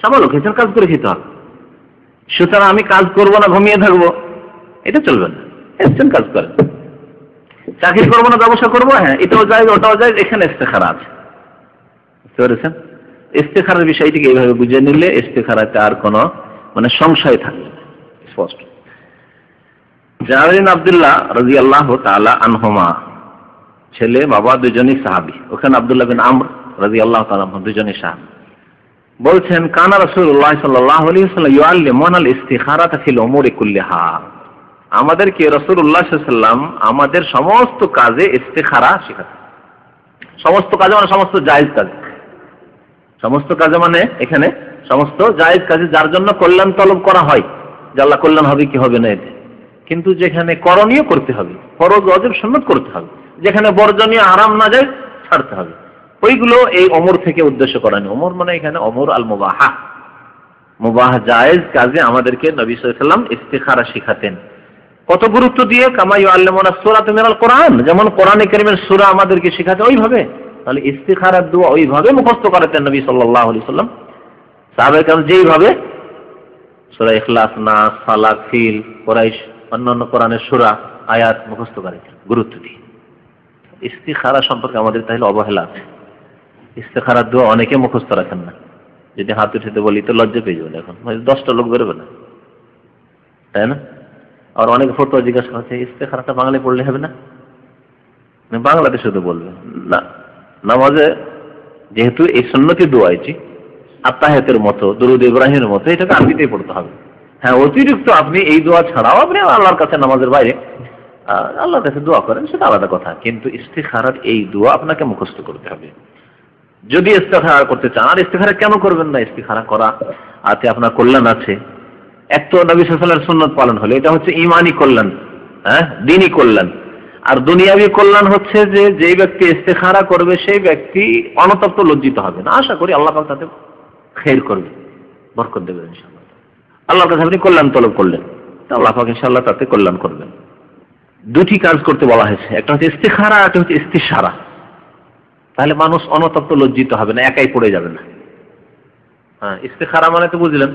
সাবালক হয়েছেন, কাজ করে খেতে হবে। সুতরাং আমি কাজ করবো না, ঘুমিয়ে থাকবো, এটা চলবে না। এসছেন কাজ করেন, চাকরি করবো না ব্যবসা করবো, হ্যাঁ এটাও যায় ওটাও যায়, এখানে ইস্তেখারা আছে। বুঝতে পেরেছেন? ইস্তেখারার বিষয়টিকে এইভাবে বুঝে নিলে ইস্তেখারাতে আর কোনো মানে সংশয় থাকবে না, স্পষ্ট। জাবের বিন আব্দুল্লাহ রাদিয়াল্লাহু তাআলা আনহুমা, ছেলে বাবা দুজনই সাহাবী, ওখানে আব্দুল্লাহ বিন আমর রাদিয়াল্লাহু তাআলা দুজনই সাহাবী, বলছেন কানা রাসূলুল্লাহ সাল্লাল্লাহু আলাইহি ওয়াসাল্লাম ইউআল্লিমুনাল ইস্তিখারাতা ফিল উমুরি কুল্লিহা, আমাদেরকে রাসূলুল্লাহ সাল্লাল্লাহু আলাইহি ওয়াসাল্লাম আমাদের সমস্ত কাজে ইস্তিখারা শেখাতেন। সমস্ত কাজে মানে সমস্ত জায়েজ কাজ, সমস্ত কাজে মানে এখানে সমস্ত জায়েজ কাজে, যার জন্য কল্যাণ তলব করা হয় যে আল্লাহ কল্যাণ হবে কি হবে না এতে, কিন্তু যেখানে করণীয় করতে হবে, ফরজ ওয়াজিব সুন্নাত করতে হবে, যেখানে বর্জনীয় হারাম না যায় ছাড়তে হবে, ওইগুলো এই ওমর থেকে উদ্দেশ্য করানি। ওমর মানে এখানে ওমর আল মুবাহা, মুবাহ জায়েজ কাজে আমাদেরকে নবী সাল্লাল্লাহু আলাইহি ওয়াসাল্লাম ইস্তিখারা শিখাতেন। কত গুরুত্ব দিয়ে, কামা ইউআল্লিমুনা সূরাতা মিনাল কোরআন, যেমন কোরআনে কারীমের সূরা আমাদেরকে শেখাতেন ওইভাবে, তাহলে ইস্তিখারার দোয়া ওইভাবে মুখস্থ করাতেন নবী সাল্লাল্লাহু আলাইহি ওয়াসাল্লাম। সাহাবায়ে কেরাম যেইভাবে সূরা ইখলাস, নাস, ফালাক, ফিল, কুরাইশ, অন্যান্য কোরআনের সূরা আয়াত মুখস্থ করেছেন গুরুত্ব দিয়ে। ইস্তিখারা সম্পর্কে আমাদের তাহলে অবহেলা আছে। ইস্তিখারার দোয়া অনেকে মুখস্থ রাখেন না, যদি হাত উঠাতে বলি তো লজ্জা পেয়ে যাবেন, এখন 10টা লোক বেরোবে না, তাই না? আর অনেক ফতোয়া জিজ্ঞাসা করছে ইস্তিখারাটা বাংলায় পড়লে হবে না, বাংলাতে শুধু বলবে না। নামাজে যেহেতু এই সুন্নতি দোয়া এটি আত্তাহিয়াতের মতো, দুরুদ ইব্রাহিমের মতো, এটাকে আরবিতেই পড়তে হবে। হ্যাঁ, অতিরিক্ত আপনি এই দোয়া ছাড়াও আপনি আল্লাহর কাছে নামাজের বাইরে আল্লাহর কাছে দোয়া করেন, সেটা আলাদা কথা, কিন্তু ইস্তিখারার এই দোয়া আপনাকে মুখস্থ করতে হবে যদি ইস্তিখারা করতে চান। আর ইস্তিখারা কেন করবেন না? ইস্তিখারা করা আছে আপনার কল্যাণ আছে। এক তো নবী সাল্লাল্লাহু আলাইহি ওয়াসাল্লামের সুন্নাত পালন হলো, এটা হচ্ছে ঈমানি কল্যাণ, হ্যাঁ দ্বীনি কল্যাণ। আর দুনিয়াবি কল্যাণ হচ্ছে যে যেই ব্যক্তি ইস্তিখারা করবে সেই ব্যক্তি অনতপ্ত লজ্জিত হবে না। আশা করি আল্লাহ পাক তাতে খের করবে, বরকত দেবেন ইনশাআল্লাহ। আল্লাহর কাছে আপনি কল্যাণ তলব করলেন, তা আল্লাহ পাক ইনশাআল্লাহ তাতে কল্যাণ করবেন। দুটি কাজ করতে বলা হয়েছে, একটা হচ্ছে ইস্তিখারা, একটা হচ্ছে ইস্তিশারা। তাহলে মানুষ অনতপ্ত লজ্জিত হবে না, একাই পড়ে যাবে না। হ্যাঁ, ইস্তিখারা মানে তো বুঝলেন,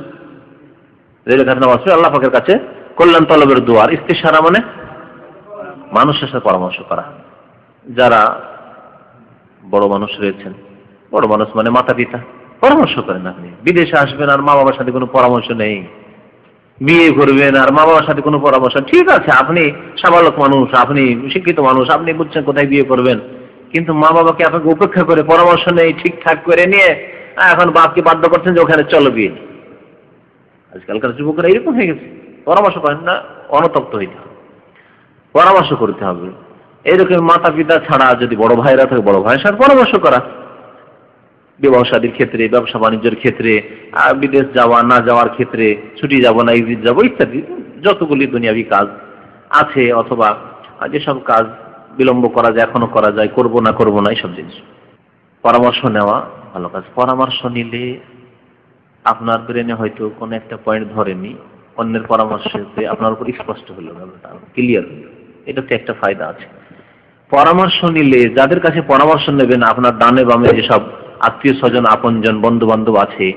আল্লাহ পাকের কাছে কল্যাণ তলবের দোয়া। ইস্তিশারা মানে মানুষের সাথে পরামর্শ করা। যারা বড় মানুষ রয়েছেন, বড় মানুষ মানে মাতা পিতা, পরামর্শ করেন। আপনি বিদেশে আসবেন আর মা বাবার সাথে কোনো পরামর্শ নেই, বিয়ে করবেন আর মা বাবার সাথে কোনো পরামর্শ, ঠিক আছে আপনি সাবালক মানুষ, আপনি শিক্ষিত মানুষ, আপনি বুঝছেন কোথায় বিয়ে করবেন, কিন্তু মা বাবাকে আপনাকে উপেক্ষা করে পরামর্শ নেই ঠিকঠাক করে নিয়ে এখন বাপকে বাধ্য করছেন যে ওখানে চলো বিয়ে। আজকালকার যুবকরা এরকম হয়ে গেছে, পরামর্শ করেন না, অনতপ্ত হইতে হবে, পরামর্শ করতে হবে। এইরকম মাতা পিতা ছাড়া যদি বড় ভাইরা থাকে, বড় ভাইয়ের সাথে পরামর্শ করা, বিবাহ শাদীর ক্ষেত্রে, ব্যবসা বাণিজ্যের ক্ষেত্রে, বিদেশ যাওয়া না যাওয়ার ক্ষেত্রে, ছুটি যাব না এক্সিট যাবো ইত্যাদি যতগুলি দুনিয়াবি কাজ আছে, অথবা যেসব কাজ বিলম্ব করা যায়, এখনো করা যায়, করব না এইসব জিনিস পরামর্শ নেওয়া ভালো কাজ। পরামর্শ নিলে আপনার ব্রেনে হয়তো কোনো একটা পয়েন্ট ধরেনি, অন্যের পরামর্শতে আপনার উপর স্পষ্ট হলো, ক্লিয়ার হলো, এটাতে একটা ফায়দা আছে। পরামর্শ নিলে যাদের কাছে পরামর্শ নেবেন, আপনার ডানে বামে যেসব আত্মীয় স্বজন, আপনজন, বন্ধু বান্ধব আছে,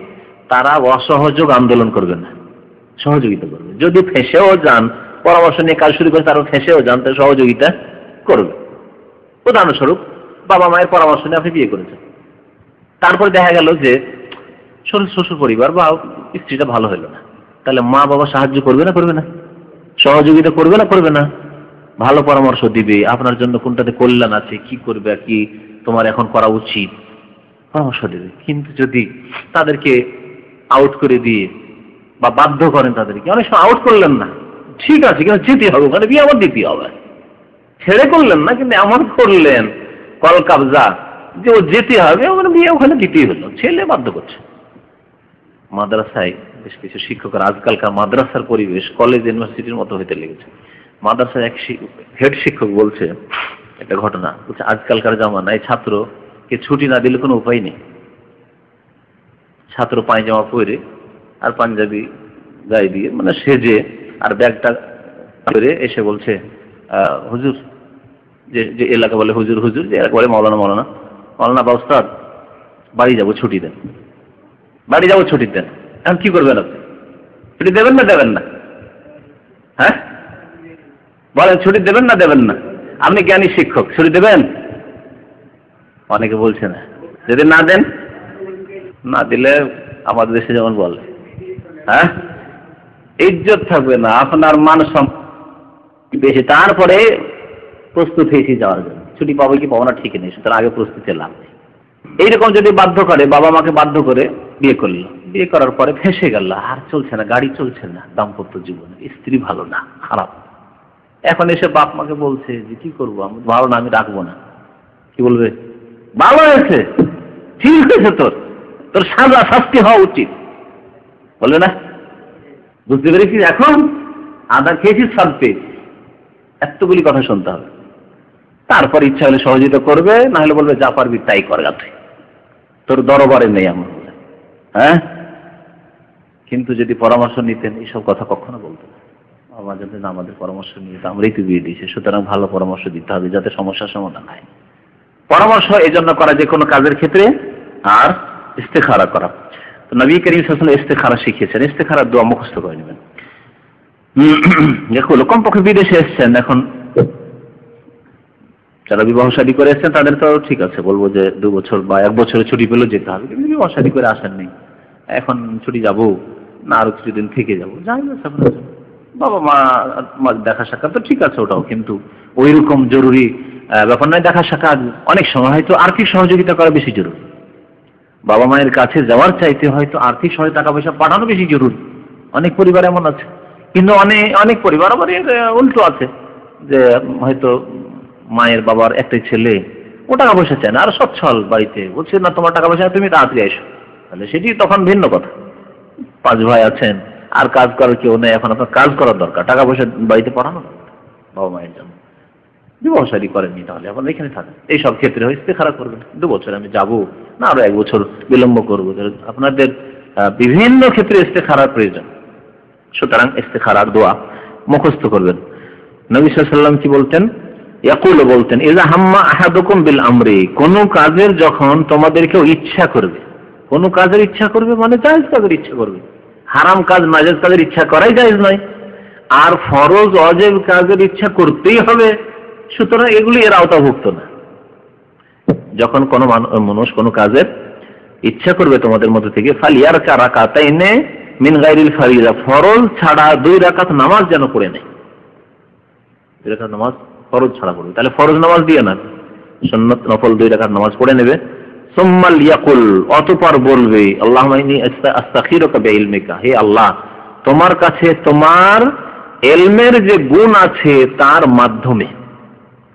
তারা অসহযোগ আন্দোলন করবে না, সহযোগিতা করবে। যদি ফেঁসেও যান, পরামর্শ নিয়ে কাজ শুরু করে তারা ফেঁসেও যান, তারা সহযোগিতা করবে। উদাহরণস্বরূপ বাবা মায়ের পরামর্শ নিয়ে আপনি বিয়ে করেছেন, তারপরে দেখা গেল যে শ্বশুর পরিবার বা স্ত্রীটা ভালো হলো না, তাহলে মা বাবা সাহায্য করবে না, সহযোগিতা করবে না, ভালো পরামর্শ দিবে, আপনার জন্য কোনটাতে কল্যাণ আছে, কি করবে, কি তোমার এখন করা উচিত, পরামর্শ দেবে। কিন্তু যদি তাদেরকে আউট করে দিয়ে বা বাধ্য করেন তাদেরকে, অনেক সময় আউট করলেন না, ঠিক আছে কিন্তু যেতে হবে, ওখানে বিয়ে আমার দিতে হবে, ছেড়ে করলেন না, কিন্তু এমন করলেন কল কাবজা যে ও যেতে হবে, ওখানে বিয়ে ওখানে দিতেই হলো, ছেলে বাধ্য করছে। মাদ্রাসায় বেশ কিছু শিক্ষকরা, আজকালকার মাদ্রাসার পরিবেশ কলেজ ইউনিভার্সিটির মতো হইতে লেগেছে। মাদ্রাসায় এক হেড শিক্ষক বলছে একটা ঘটনা, বলছে আজকালকার জামানায় ছাত্রকে ছুটি না দিলে কোনো উপায় নেই। ছাত্র পায়জামা পরে আর পাঞ্জাবি গায়ে দিয়ে, মানে সেজে আর ব্যাগটা করে এসে বলছে, হুজুর, যে এলাকা বলে হুজুর, যে এলাকা বলে মৌলানা বা উস্তাদ, বাড়ি যাবো, ছুটি দেন, এখন কি করবেন আপনি? ছুটি দেবেন না? হ্যাঁ বলেন, ছুটি দেবেন না? আপনি জ্ঞানী শিক্ষক, ছুটি দেবেন? অনেকে বলছে না। যদি না দেন, না দিলে আমাদের দেশে যেমন বলে, হ্যাঁ, ইজ্জত থাকবে না, আপনার মান সম্মান বেশি। তারপরে প্রস্তুত হয়েছি যাওয়ার জন্য, ছুটি পাবো কি পাবো না ঠিক নেই, সুতরাং আগে প্রস্তুতি লাভ নেই। এইরকম যদি বাধ্য করে, বাবা মাকে বাধ্য করে বিয়ে করলো, বিয়ে করার পরে ফেঁসে গেল, আর চলছে না, গাড়ি চলছে না, দাম্পত্য জীবনে স্ত্রী ভালো না, খারাপ, এখন এসে বাপ মাকে বলছে যে কি করবো, আমি ভালো না, আমি রাখবো না, কি বলবে? ভালো হয়েছে, ঠিক হয়েছে, তোর তোর সাজা শাস্তি হওয়া উচিত, বলবে না? বুঝতে পেরেছি? এখন আদা খেয়েছিস, সব পেয়েছি, এতগুলি কথা শুনতে হবে। তারপর ইচ্ছা হলে সহযোগিতা করবে, না হলে বলবে যা পারবি তাই কর, গাছে তোর দরবারে নেই আমার। হ্যাঁ, কিন্তু যদি পরামর্শ নিতেন এইসব কথা কখনো বলতেন না। আমাদের পরামর্শ নিয়ে তো আমরাই তো বিয়ে দিয়েছি, সুতরাং ভালো পরামর্শ দিতে হবে যাতে সমস্যার সমাধান হয়। পরামর্শ এই জন্য করা যে কোনো কাজের ক্ষেত্রে, আর ইস্তেখারা করা। তো নবী করিম সাল্লাল্লাহু আলাইহি ওয়াসাল্লাম ইস্তেখারা শিখিয়েছেন, ইস্তেখারার দোয়া মুখস্থ করে নেবেন। দেখুন, কমপক্ষে বিদেশে এসছেন, এখন যারা বিবাহ শাদী করে এসছেন তাদের তো ঠিক আছে, বলবো যে 2 বছর বা 1 বছরের ছুটি পেলেও যেতে হবে। কিন্তু বিবাহ শাদী করে আসেননি, এখন ছুটি যাবো না আরো কিছুদিন থেকে যাবো, যাই আপনার বাবা মা দেখা সাক্ষাৎ তো ঠিক আছে, ওটাও কিন্তু ওই রকম জরুরি ব্যাপার নয়। দেখা সাক্ষাৎ অনেক সময় হয়তো আর্থিক সহযোগিতা করা বেশি জরুরি, বাবা মায়ের কাছে যাওয়ার চাইতে হয়তো আর্থিক সহায়তা, টাকা পয়সা পাঠানো বেশি জরুরি। অনেক পরিবার এমন আছে, কিন্তু অনেক পরিবার আবার উল্টো আছে, যে হয়তো মায়ের বাবার একটাই ছেলে, ও টাকা পয়সা চায় না, আর সচ্ছল বাড়িতে বলছে না তোমার টাকা পয়সা তুমি তাড়াতাড়ি এসো, তাহলে সেটি তখন ভিন্ন কথা। 5 ভাই আছেন, আর কাজ করার কেউ নেই, এখন আপনার কাজ করার দরকার, টাকা পয়সা বাড়িতে পাঠানো বাবা মায়ের জন্য। বিবাহ শাদী করেননি, তাহলে এখন এখানে থাকেন। এইসব ক্ষেত্রে ইস্তেখারা করবেন, 2 বছর আমি যাবো না আরো 1 বছর বিলম্ব করবো, আপনাদের বিভিন্ন ক্ষেত্রে ইস্তেখারার প্রয়োজন। সুতরাং ইস্তেখারার দোয়া মুখস্থ করবেন। নবী সাল্লাল্লাহু আলাইহি ওয়াসাল্লাম কি বলতেন? ইয়াকুলু বলতেন, ইযা হাম্মা আহাদুকুম বিল আমরি, কোন কাজের যখন তোমাদের কেউ ইচ্ছা করবে, কোন কাজের ইচ্ছা করবে মানে জায়েজ কাজের ইচ্ছা করবে, হারাম কাজ নাজায়েজ কাজের ইচ্ছা করাই জায়েজ নয়, আর ফরজ ওয়াজিব কাজের ইচ্ছা করতেই হবে, সুতরাং এগুলি এর আওতাভুক্ত না। যখন কোনো মানুষ কোনো কাজের ইচ্ছা করবে তোমাদের মধ্যে থেকে, ফালিয়ারকা রাকাতাইনে মিন গায়রিল ফারিজা, ফরজ ছাড়া 2 রাকাত নামাজ যেন পড়ে নেয়। 2 রাকাত নামাজ ফরজ ছাড়া পড়বে, তাহলে ফরজ নামাজ দিয়ে না, সুন্নাত নফল 2 রাকাত নামাজ পড়ে নেবে। সুম্মা লিয়াকুল, অতঃপর বলবে, আল্লাহুম্মা ইন্নী আস্তাখিরুকা বিইলমিকা, হে আল্লাহ তোমার কাছে তোমার ইলমের যে গুণ আছে তার মাধ্যমে,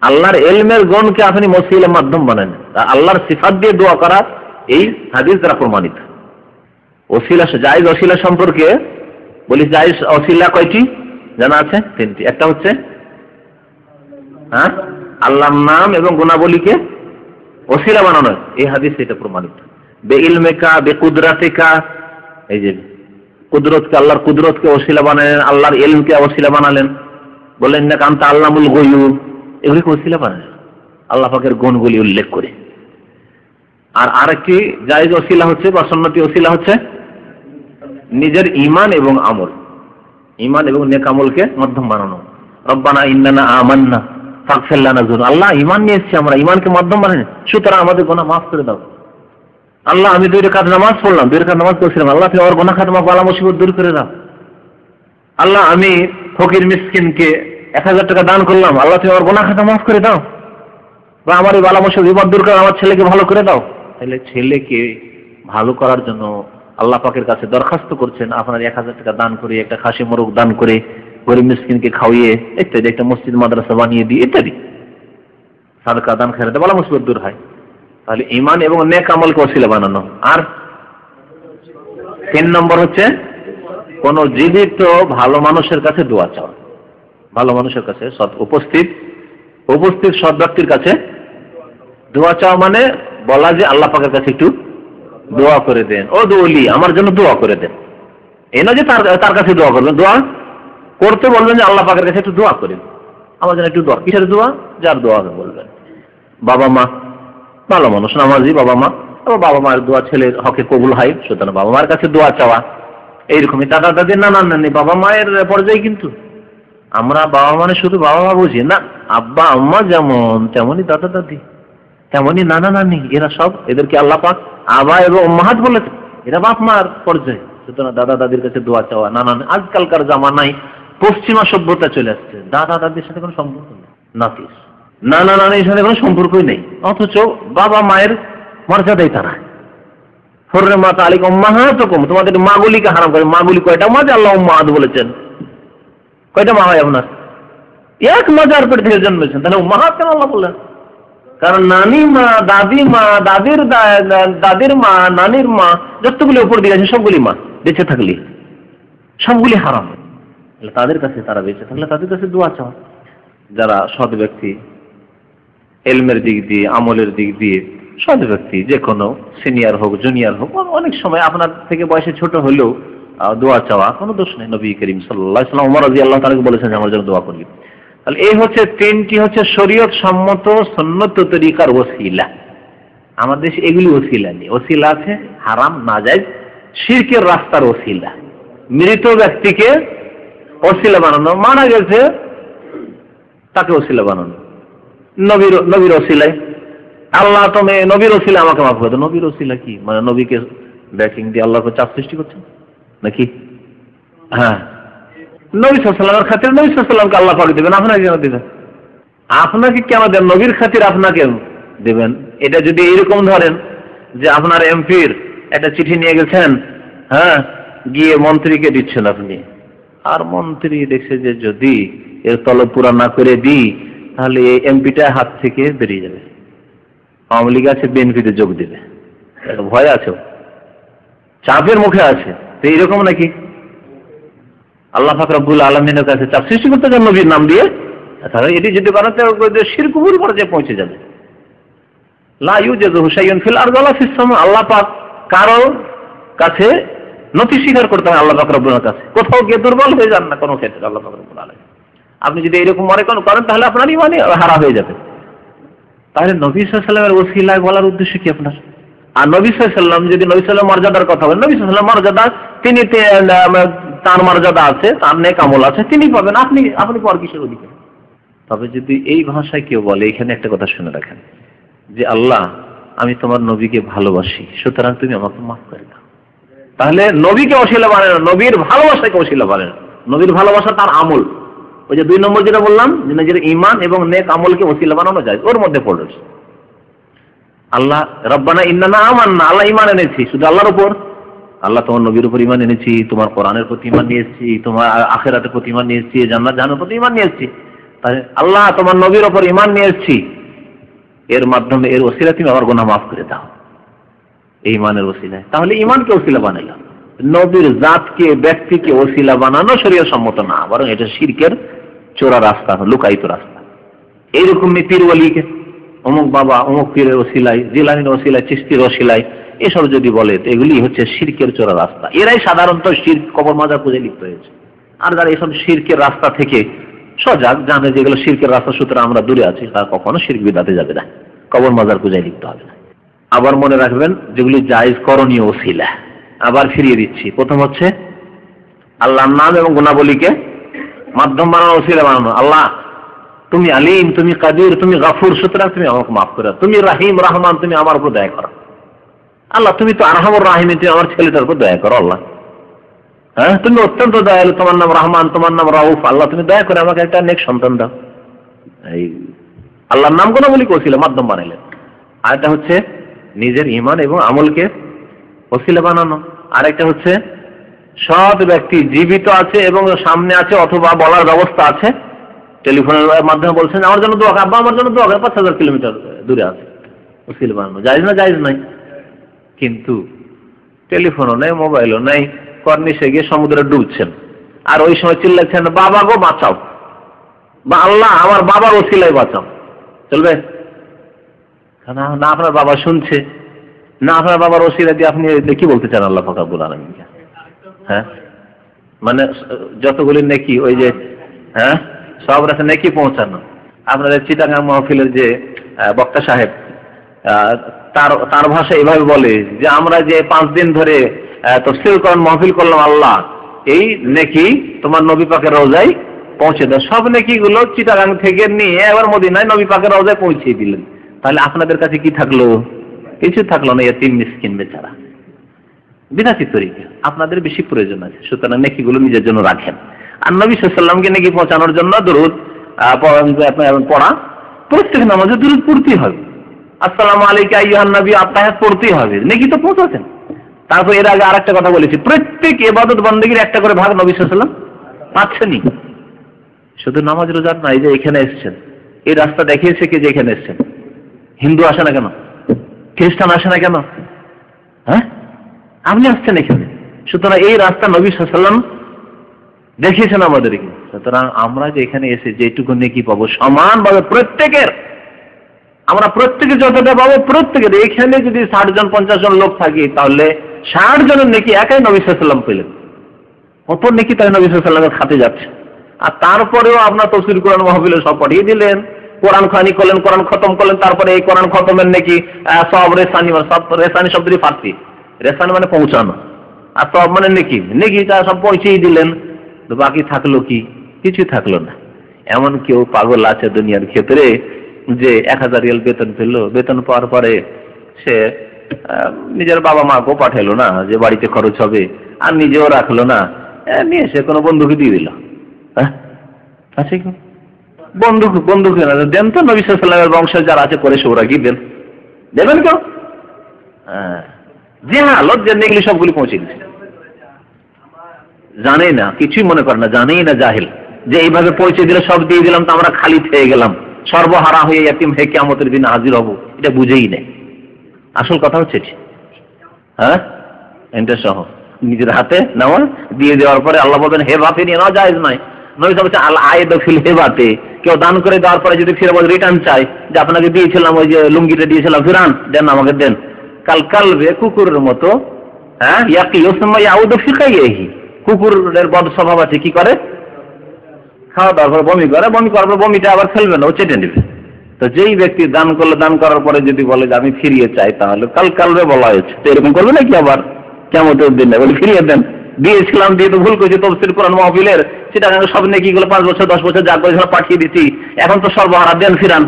আল্লাহর ইলমের গুণকে আপনি ওসিলার মাধ্যম বানান। আল্লাহর সিফাত দিয়ে দোয়া করা এই হাদিস দ্বারা প্রমাণিত। ওসিলা, জায়েজ ওসিলা সম্পর্কে বলি, জায়েজ ওসিলা কয়টি জানা আছে? 3টি। একটা হচ্ছে আল্লাহর নাম এবং গুণাবলীকে ওসিলা বানানো, এই হাদিস এটা প্রমাণিত। বেইলমিকা বেকুদরাতিকা, এই যে কুদরতকে, আল্লাহর কুদরতকে ওসিলা বানালেন, আল্লাহর ইলমকে ওসিলা বানালেন, বলেন না কান্তা আল্লামুল গুয়ুব, এগুলিকে ওসিলা বানালেন আল্লাহ পাকের গুণগুলি উল্লেখ করে। আর আরেকটি জায়েজ ওসিলা হচ্ছে বা সুন্নতি ওসিলা হচ্ছে নিজের ঈমান এবং আমল, ঈমান এবং নেক আমলকে মাধ্যম বানানো। রব্বানা ইন্নানা আমান্না ফাগফির লানা যুনুবানা, আল্লাহ ঈমান নিয়ে এসেছি আমরা, ঈমানকে মাধ্যম বানান, সুতরাং আমাদের গুনাহ মাফ করে দাও। আল্লাহ আমি 2 রাকাত নামাজ পড়লাম, 2 রাকাত নামাজ পড়ছিলাম, আল্লাহ তুমি আমার গুনাহ খাতমা বালা মুসিবত দূর করে দাও। আল্লাহ আমি ফকির মিসকিনকে 1000 টাকা দান করলাম, আল্লাহ তুমি আমার গুনাহ খাতমা মাফ করে দাও, বা আমার এই বালা মুসিবত বিপদ দূর করে আমার ছেলেকে ভালো করে দাও। তাহলে ছেলেকে ভালো করার জন্য আল্লাহ পাকের কাছে দরখাস্ত করছেন, আপনার 1000 টাকা দান করে, একটা খাসি মোরগ দান করে, গরিব মিসকিনকে খাওয়িয়ে, ইত্যাদি, একটা মসজিদ মাদ্রাসা বানিয়ে দিয়ে, ইত্যাদি সাদকা দান খেরাতে বালা মুসিবত দূর হয়। তাহলে ঈমান এবং নেক আমলকে ওসিলা বানানো। আর 3 নম্বর হচ্ছে কোন জীবিত ভালো মানুষের কাছে দোয়া চাওয়া, ভালো মানুষের কাছে, উপস্থিত সৎ ব্যক্তির কাছে দোয়া চাওয়া, মানে বলা যে আল্লাহ পাকের কাছে একটু দোয়া করে দেন, ও দৌলি আমার জন্য দোয়া করে দেন। এই না যে তার কাছে দোয়া করবেন, দোয়া করতে বলবেন যে আল্লাহ পাকের কাছে একটু দোয়া করেন, আমার জন্য একটু দোয়া। কিসের দোয়া? যার দোয়া বলবেন। বাবা মা ভালো মানুষ, নামাজি বাবা মা, আবার বাবা মায়ের দোয়া ছেলের হকে কবুল হয়, সুতরাং বাবা মায়ের কাছে দোয়া চাওয়া। এইরকমই দাদা দাদি, নানা নানি, বাবা মায়ের পর্যায়ে কিন্তু আমরা বাবা মানে শুধু বাবা মা বুঝি না, আব্বা আম্মা যেমন তেমনি দাদা দাদি, তেমনি নানা নানি, এরা সব এদেরকে আল্লাহ পাক আবা এবং উম্মাহাত বলেছে, এরা বাপ মার পর্যায়ে। সুতরাং দাদা দাদির কাছে দোয়া চাওয়া, নানা আজকালকার জামানায় পশ্চিমা সভ্যতা চলে আসছে, দাদা দাদির সাথে কোনো সম্পর্ক নেই, নাতিস নানা নানির সাথে কোনো সম্পর্কই নেই, অথচ বাবা মায়ের মর্যাদাই তারা। হুররিমাত আলাইকুম উম্মাহাতুকুম, তোমাদের মাগুলিকে হারাম করে। মাগুলি কয়টা মা যে আল্লাহ উম্মাহাত বলেছেন? কয়টা মা হয় আপনার? এক মাজার পেট থেকে জন্মেছেন, তাহলে উম্মাহাত কেন আল্লাহ বললেন? কারণ নানি মা, দাদি মা, দাদির মা, নানির মা, যতগুলি উপর দিয়ে আছে সবগুলি মা বেঁচে থাকলে সবগুলি হারাম। তাদের কাছে, তারা বেঁচে থাকলে তাদের কাছে দোয়া চাওয়া। যারা সৎ ব্যক্তি, এলমের দিক দিয়ে, আমলের দিক দিয়ে সৎ ব্যক্তি, যে কোনো সিনিয়র হোক জুনিয়র হোক, অনেক সময় আপনার থেকে বয়সে ছোট হলেও দোয়া চাওয়া কোনো দোষ নেই। নবী করিম সাল্লাল্লাহু আলাইহি ওয়াসাল্লাম ওমর রাদিয়াল্লাহু তাআলা বলেছেন আমার জন্য দোয়া করবি। তাহলে এই হচ্ছে তিনটি হচ্ছে শরীয়ত সম্মত সুন্নত তরিকার ওসিলা। আমাদের দেশে এগুলি ওসিলা নেই। ওসিলা আছে হারাম, নাজায়েজ, শিরকের রাস্তার ওসিলা, মৃত ব্যক্তিকে ওসিলা বানানো, মারা গেছে তাকে ওসিলা বানানো, নবীর ওসিলায় আল্লাহ তুমি নবীর ওসিলা আমাকে মাফ করে দাও। নবীর ওসিলা কি মানে? নবীকে ব্যাকিং দিয়ে আল্লাহকে চাপ সৃষ্টি করছেন নাকি? হ্যাঁ, নবী সাল্লাল্লাহু আলাইহি ওয়াসাল্লামের খাতির নবী সাল্লাল্লাহু আলাইহি ওয়াসাল্লামকে আল্লাহ পাক দিবেন, আপনাকে কেন দিবেন? আপনাকে কেন দেন? নবীর খাতির আপনাকে দিবেন। এটা যদি এরকম ধরেন যে আপনার এমপির একটা চিঠি নিয়ে গেছেন, হ্যাঁ, গিয়ে মন্ত্রীকে দিচ্ছেন আপনি, আর মন্ত্রী দেখছে যে যদি এর তলব পুরা না করে দিই তাহলে এই এমপিটা হাত থেকে বেরিয়ে যাবে, আওয়ামী লীগ আছে, বিএনপিতে যোগ দেবে, ভয় আছে, চাপের মুখে আছে। তো এইরকম নাকি? আল্লাহ পাক রব্বুল আলামিনের কাছে চাপ সৃষ্টি করতে চান নবীর নাম দিয়ে, তাহলে এটি যদি বানাতে শিরক কুফর পর্যায়ে পৌঁছে যাবে। লা ইউজাযু শাইউন ফিল আরদি ওয়ালা ফিস সামা, আল্লাহ পাক কারো কাছে নতি স্বীকার করতে হয়, আল্লাহ পাক রব্বুল কাছে কোথাও গিয়ে দুর্বল হয়ে যান না কোনো ক্ষেত্রে। আল্লাহ পাক রব্বুল আলামিন আপনি যদি এরকম মনে করেন তাহলে আপনার ঈমানই হারা হয়ে যাবে। তাহলে নবী সাল্লাল্লাহু আলাইহি ওয়াসাল্লামের ওসিলায় বলার উদ্দেশ্য কি আপনার? আর নবী সাল্লাল্লাহু আলাইহি ওয়াসাল্লাম যদি নবী সাল্লাল্লাহু আলাইহি ওয়াসাল্লাম মর্যাদার কথা বলেন, নবী সাল্লাল্লাহু আলাইহি ওয়াসাল্লাম মর্যাদা তিনি, তার মর্যাদা আছে, তার নেক আমল আছে, তিনি পাবেন, আপনি পর কিসের অধিকার? তবে যদি এই ভাষায় কেউ বলে, এখানে একটা কথা শুনে রাখেন যে আল্লাহ আমি তোমার নবীকে ভালোবাসি, সুতরাং তুমি আমাকে মাফ করে দাও, তাহলে নবীকে ওসিলা বানায় না, নবীর ভালোবাসাকে ওসিলা বানায় না। নবীর ভালোবাসা তার আমল, ওই যে 2 নম্বর যেটা বললাম যে নিজের ঈমান এবং নেক আমলকে ওসিলা বানানো যায়, ওর মধ্যে পড়েছে। আল্লাহ রব্বানা ইন্নানা আমান্না, আল্লাহ ঈমান এনেছি শুধু আল্লাহর উপর, আল্লাহ তোমার নবীর উপর ঈমান এনেছি, তোমার কোরআনের প্রতি ঈমান নিয়ে এসেছি, তোমার আখিরাতের প্রতি ঈমান নিয়ে এসেছি, জান্নাত জাহান্নামের প্রতি ঈমান নিয়ে এসেছি। তাহলে আল্লাহ তোমার নবীর উপর ঈমান নিয়ে এসেছি, এর মাধ্যমে এর ওসিলা তুমি আমার গুনাহ মাফ করে দাও, এই ঈমানের ওসিলায়। তাহলে ঈমানকে ওসিলা বানাইলাম। নবীর জাতকে, ব্যক্তিকে ওসিলা বানানো শরীয়ত সম্মত না, বরং এটা শিরকের চোরা রাস্তা, লুকায়িত রাস্তা। এইরকম পীর ওয়ালিকে অমুক বাবা অমুক পীরের ওসিলায়, জিলানীর ওসিলায়, চিশতির ওসিলায়, এসব যদি বলে তো এগুলি হচ্ছে শিরকের চোরা রাস্তা। এরাই সাধারণত শিরক, কবর মাজার পূজায় লিপ্ত হয়েছে। আর যারা এসব শিরকের রাস্তা থেকে সজাগ, জানে যেগুলো শিরকের রাস্তা, সুতরাং আমরা দূরে আছি, তারা কখনো শিরক বিদআতে যাবে না, কবর মাজার পূজায় লিপ্ত হবে না। আবার মনে রাখবেন যেগুলি জায়েজ করণীয় ওসিলা, আবার ফিরিয়ে দিচ্ছি। প্রথম হচ্ছে আল্লাহর নাম এবং গুণাবলীকে মাধ্যম বানানো, ওসিলা বানানো। আল্লাহ তুমি আলিম, তুমি কাদির, তুমি গাফুর, সুতরাং তুমি আমাকে মাফ করো। তুমি রাহিম, রহমান, তুমি আমার উপর দয়া করো। আল্লাহ তুমি তো আরহামুর রাহিম, তুমি আমার ছেলেটার উপর দয়া করো। আল্লাহ হ্যাঁ, তুমি অত্যন্ত দয়ালু, তোমার নাম রহমান, তোমার নাম রাউফ, আল্লাহ তুমি দয়া করে আমাকে একটা নেক সন্তান দাও। এই আল্লাহর নাম গুণাবলীকে ওসিলা মাধ্যম বানাইলেন। আর একটা হচ্ছে নিজের ঈমান এবং আমলকে ওসিলা বানানো। আরেকটা হচ্ছে সৎ ব্যক্তি জীবিত আছে এবং সামনে আছে অথবা বলার ব্যবস্থা আছে, টেলিফোনের মাধ্যমে বলছেন আমার জন্য দোয়া, আব্বা আমার জন্য দোয়া, 5000 কিলোমিটার দূরে আছে, ওসিলা বানানো জায়েজ না? জায়েজ নাই। কিন্তু টেলিফোনও নেই, মোবাইলও নেই, কর্নিশে গিয়ে সমুদ্রে ডুবছেন, আর ওই সময় চিল্লাচ্ছেন বাবা গো বাঁচাও, বা আল্লাহ আমার বাবার ওসিলায় বাঁচাও, চলবে না? আপনার বাবা শুনছে না, আপনার বাবার ওসিলা দিয়ে আপনি কি বলতে চান আল্লাহ পাক রব্বুল আলামিনকে? হ্যাঁ, মানে যতগুলি নেকি, ওই যে হ্যাঁ সব রাস্তা নেকি পৌঁছানো। আপনাদের চিটাগাং মাহফিলের যে বক্তা সাহেব, তার ভাষা এভাবে বলে যে আমরা যে 5 দিন ধরে তাফসীর কোরআন মাহফিল করলাম, আল্লাহ এই নেকি তোমার নবী পাকের রওজায় পৌঁছে দেন। সব নেকিগুলো চিটাগাং থেকে নিয়ে এবার মদিনায় নবী পাকের রওজায় পৌঁছে দিলেন। তাহলে আপনাদের কাছে কি থাকলো? কিছু থাকলো না, এতিম মিসকিন বেচারা। বিদাতি তরিকা আপনাদের বেশি প্রয়োজন আছে, সুতরাং নেকিগুলো নিজের জন্য রাখেন। আর নবী সাল্লাল্লাহু আলাইহি ওয়াসাল্লামকে নেকি পৌঁছানোর জন্য দরুদ পড়া, প্রত্যেক নামাজে দরুদ পড়তেই হবে। আসসালামু আলাইকা আইয়ুহান নবী আত্তাহিয়াত পড়তেই হবে, নেকি তো পৌঁছাচ্ছেন। তারপর এর আগে আরেকটা কথা বলেছি, প্রত্যেক ইবাদত বন্দেগীর একটা করে ভাগ নবী সাল্লাল্লাহু আলাইহি ওয়াসাল্লাম পাচ্ছেনই। শুধু নামাজ রোজার নাই, যে এখানে এসেছেন, এই রাস্তা দেখিয়েছে কে যে এখানে এসেছেন? হিন্দু আসে না কেন? খ্রিস্টান আসে না কেন? হ্যাঁ, আপনি আসছেন এখানে। সুতরাং এই রাস্তা নবী সাল্লাল্লাহু আলাইহি ওয়াসাল্লাম দেখিয়েছেন আমাদেরকে। সুতরাং আমরা যে এখানে এসে যেটুকু নেকি পাবো সমানভাবে প্রত্যেকের, আমরা প্রত্যেকে যতটা পাবো প্রত্যেকের। এখানে যদি 60 জন 50 জন লোক থাকি তাহলে 60 জনের নেকি একাই নবী সাল্লাল্লাহু আলাইহি ওয়াসাল্লাম পেলেন। কত নেকি তাই নবী সাল্লাল্লাহু আলাইহি ওয়াসাল্লামের খাতে যাচ্ছে। আর তারপরেও আপনার তাফসীর কোরআন মাহফিলে সব পাঠিয়ে দিলেন, কোরআন খানি করলেন, কোরআন খতম করলেন, তারপরে এই কোরআন খতমের নাকি সব রেসানি, সব রেসানি শব্দটি ফার্সি, রেসানি মানে পৌঁছানো, আর সব মানে নেকি, নেকিটা সব পৌঁছেই দিলেন। তো বাকি থাকলো কি? কিছু থাকলো না। এমন কেউ পাগল আছে দুনিয়ার ক্ষেত্রে যে 1000 রিয়াল বেতন পেল, বেতন পাওয়ার পরে সে নিজের বাবা মাকেও পাঠালো না যে বাড়িতে খরচ হবে, আর নিজেও রাখলো না, নিয়ে সে কোনো বন্ধুকে দিয়ে দিল। হ্যাঁ, আছে কি? বন্ধুকে না দেন তো, নবী সাল্লাল্লাহু আলাইহি ওয়াসাল্লামের বংশের যারা আছে করে ওরা কি দেন? দেবেন কেউ? হ্যাঁ, যে হালত যে নেগলি সবগুলি পৌঁছে দিচ্ছে, জানেই না, কিছুই মনে করে না, জানেই না, জাহেল, যে এইভাবে পৌঁছে দিলে সব দিয়ে দিলাম তো আমরা খালি থেকে গেলাম, সর্বহারা হয়ে ইয়াতিম হয়ে কিয়ামতের দিন হাজির হব, এটা বুঝেই নেই। আসল কথা হচ্ছে এটি। হ্যাঁ, এটা সহ নিজের হাতে নেওয়া, দিয়ে দেওয়ার পরে আল্লাহ বলবেন হেবাতে নিয়ে নেওয়া জায়েজ নয়। নবী বলছেন আল আয়েদ ফিল হেবাতে, কেউ দান করে দেওয়ার পরে যদি ফিরে বলে রিটার্ন চাই, যে আপনাকে দিয়েছিলাম ওই যে লুঙ্গিটা দিয়েছিলাম ফিরান দেন, আমাকে দেন, কাল কালবে কুকুরের মতো। হ্যাঁ, ইয়াকি ইউসমা ইয়াউদু ফি কাইহি, কুকুরের বদ স্বভাব আছে, কি করে? খাওয়া দাওয়ার পর বমি করে, বমি করার পর বমিটা আবার ফেলবে না, ও চেটে নেবে। তো যেই ব্যক্তি দান করলে, দান করার পরে যদি বলে যে আমি ফিরিয়ে চাই, তাহলে কাল কালবে বলা হয়েছে, তো এরকম করবে নাকি আবার কিয়ামতের দিন? বলে ফিরিয়ে দেন, দিয়েছিলাম দিয়ে তো ভুল করেছি, তাফসীর কোরআন মাহফিলের সেটা সব নেকিগুলো 5 বছর 10 বছর যা করে পাঠিয়ে দিচ্ছি, এখন তো সর্বহারা, দেন ফিরান।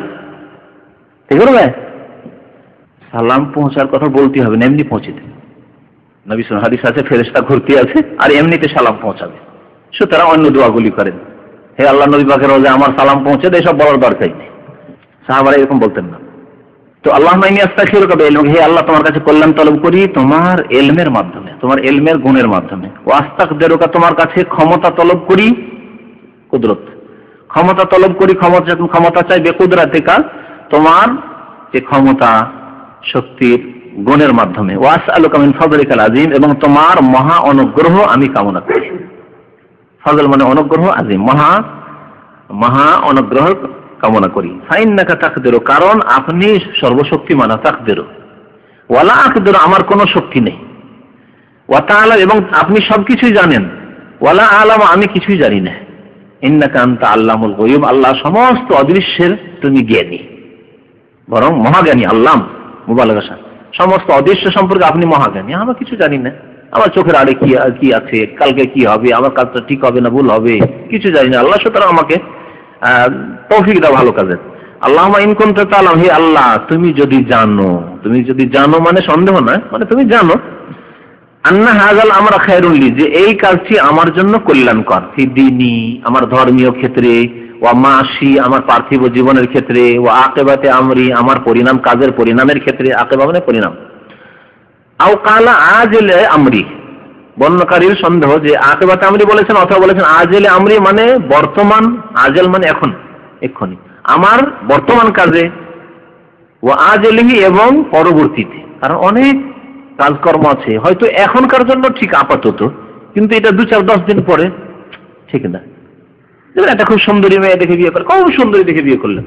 ঠিক আছে? সালাম পৌঁছার কথা বলতে হবে না, এমনি পৌঁছে দেবে। নবী সাল্লাল্লাহু আলাইহি ওয়াসাল্লাম হাদিস আছে, ফেরেশতা ঘুরতে আছে আর এমনিতে সালাম পৌঁছাবে। সুতরাং অন্য দোয়াগুলি করেন, হে আল্লাহ নবী পাকের রোজে আমার সালাম পৌঁছে দেয়, সব বলার দরকার নেই। সাহাবারা এরকম বলতেন না। তো আল্লাহুম্মা ইন্নী আস্তাগফিরুকা বিইলমিকা, হে আল্লাহ তোমার কাছে কল্যাণ তলব করি তোমার ইলমের মাধ্যমে, তোমার ইলমের গুণের মাধ্যমে। ওয়া আস্তাকদিরুকা, তোমার কাছে ক্ষমতা তলব করি, কুদরত, ক্ষমতা তলব করি, ক্ষমতা চাই, বেকুদরাতিকা, তোমার যে ক্ষমতা শক্তির গুণের মাধ্যমে। ওয়া আসআলুকা মিন ফাদলিকাল আযীম, এবং তোমার মহা অনুগ্রহ আমি কামনা করি। ফজল মানে অনুগ্রহ, আযীম মহা অনুগ্রহ কামনা করি। ফাইন্নাকা তাকদিরু, কারণ আপনি সর্বশক্তিমান, তাকদিরু ওয়ালা আকদিরু, আমার কোনো শক্তি নেই। ওয়া তাআলা, এবং আপনি সবকিছুই জানেন। ওয়ালা আলাম, আমি কিছুই জানি না। ইন্নাকা আনতা আল্লামুল গায়ব, আল্লাহ সমস্ত অদৃশ্যের তুমি জ্ঞানী, বরং মহাজ্ঞানী। আল্লাম মুবালাগা, সমস্ত অদৃশ্য সম্পর্কে আপনি মহাজ্ঞানী, আমরা কিছু জানি না। আমার চোখের আড়ে কি আছে, কালকে কি হবে, আমার কাজটা ঠিক হবে না ভুল হবে, কিছু জানি না আল্লাহ। সুতরাং আমাকে তৌফিক দাও ভালো কাজের। আল্লাহুম্মা ইন কুনতা তাআলাম, হে আল্লাহ তুমি যদি জানো, মানে সন্দেহ না, মানে তুমি জানো, আন্না হাযাল আমরা খায়রুল লি, যে এই কাজটি আমার জন্য কল্যাণকর, ফি দীনি, আমার ধর্মীয় ক্ষেত্রে, ওয়া মাশি, আমার পার্থিব জীবনের ক্ষেত্রে, ওয়া আকিবাতে আমরি, আমার পরিণাম, কাজের পরিণামের ক্ষেত্রে, আকিবা মানে পরিণাম। আও কালা আজলে আমরি, বর্ণকারীর সন্দেহ যে আকিবাতে আমরি বলেছেন অথবা বলেছেন আজলে আমরি, মানে বর্তমান, আজল মানে এখন, এক্ষুনি, আমার বর্তমান কাজে, ও আজলিহি, এবং পরবর্তীতে। কারণ অনেক কাজকর্ম আছে হয়তো এখনকার জন্য ঠিক আপাতত, কিন্তু এটা 2-4-10 দিন পরে ঠিক না। একটা খুব সুন্দরী মেয়ে দেখে বিয়ে করলেন, খুব সুন্দরী দেখে বিয়ে করলেন,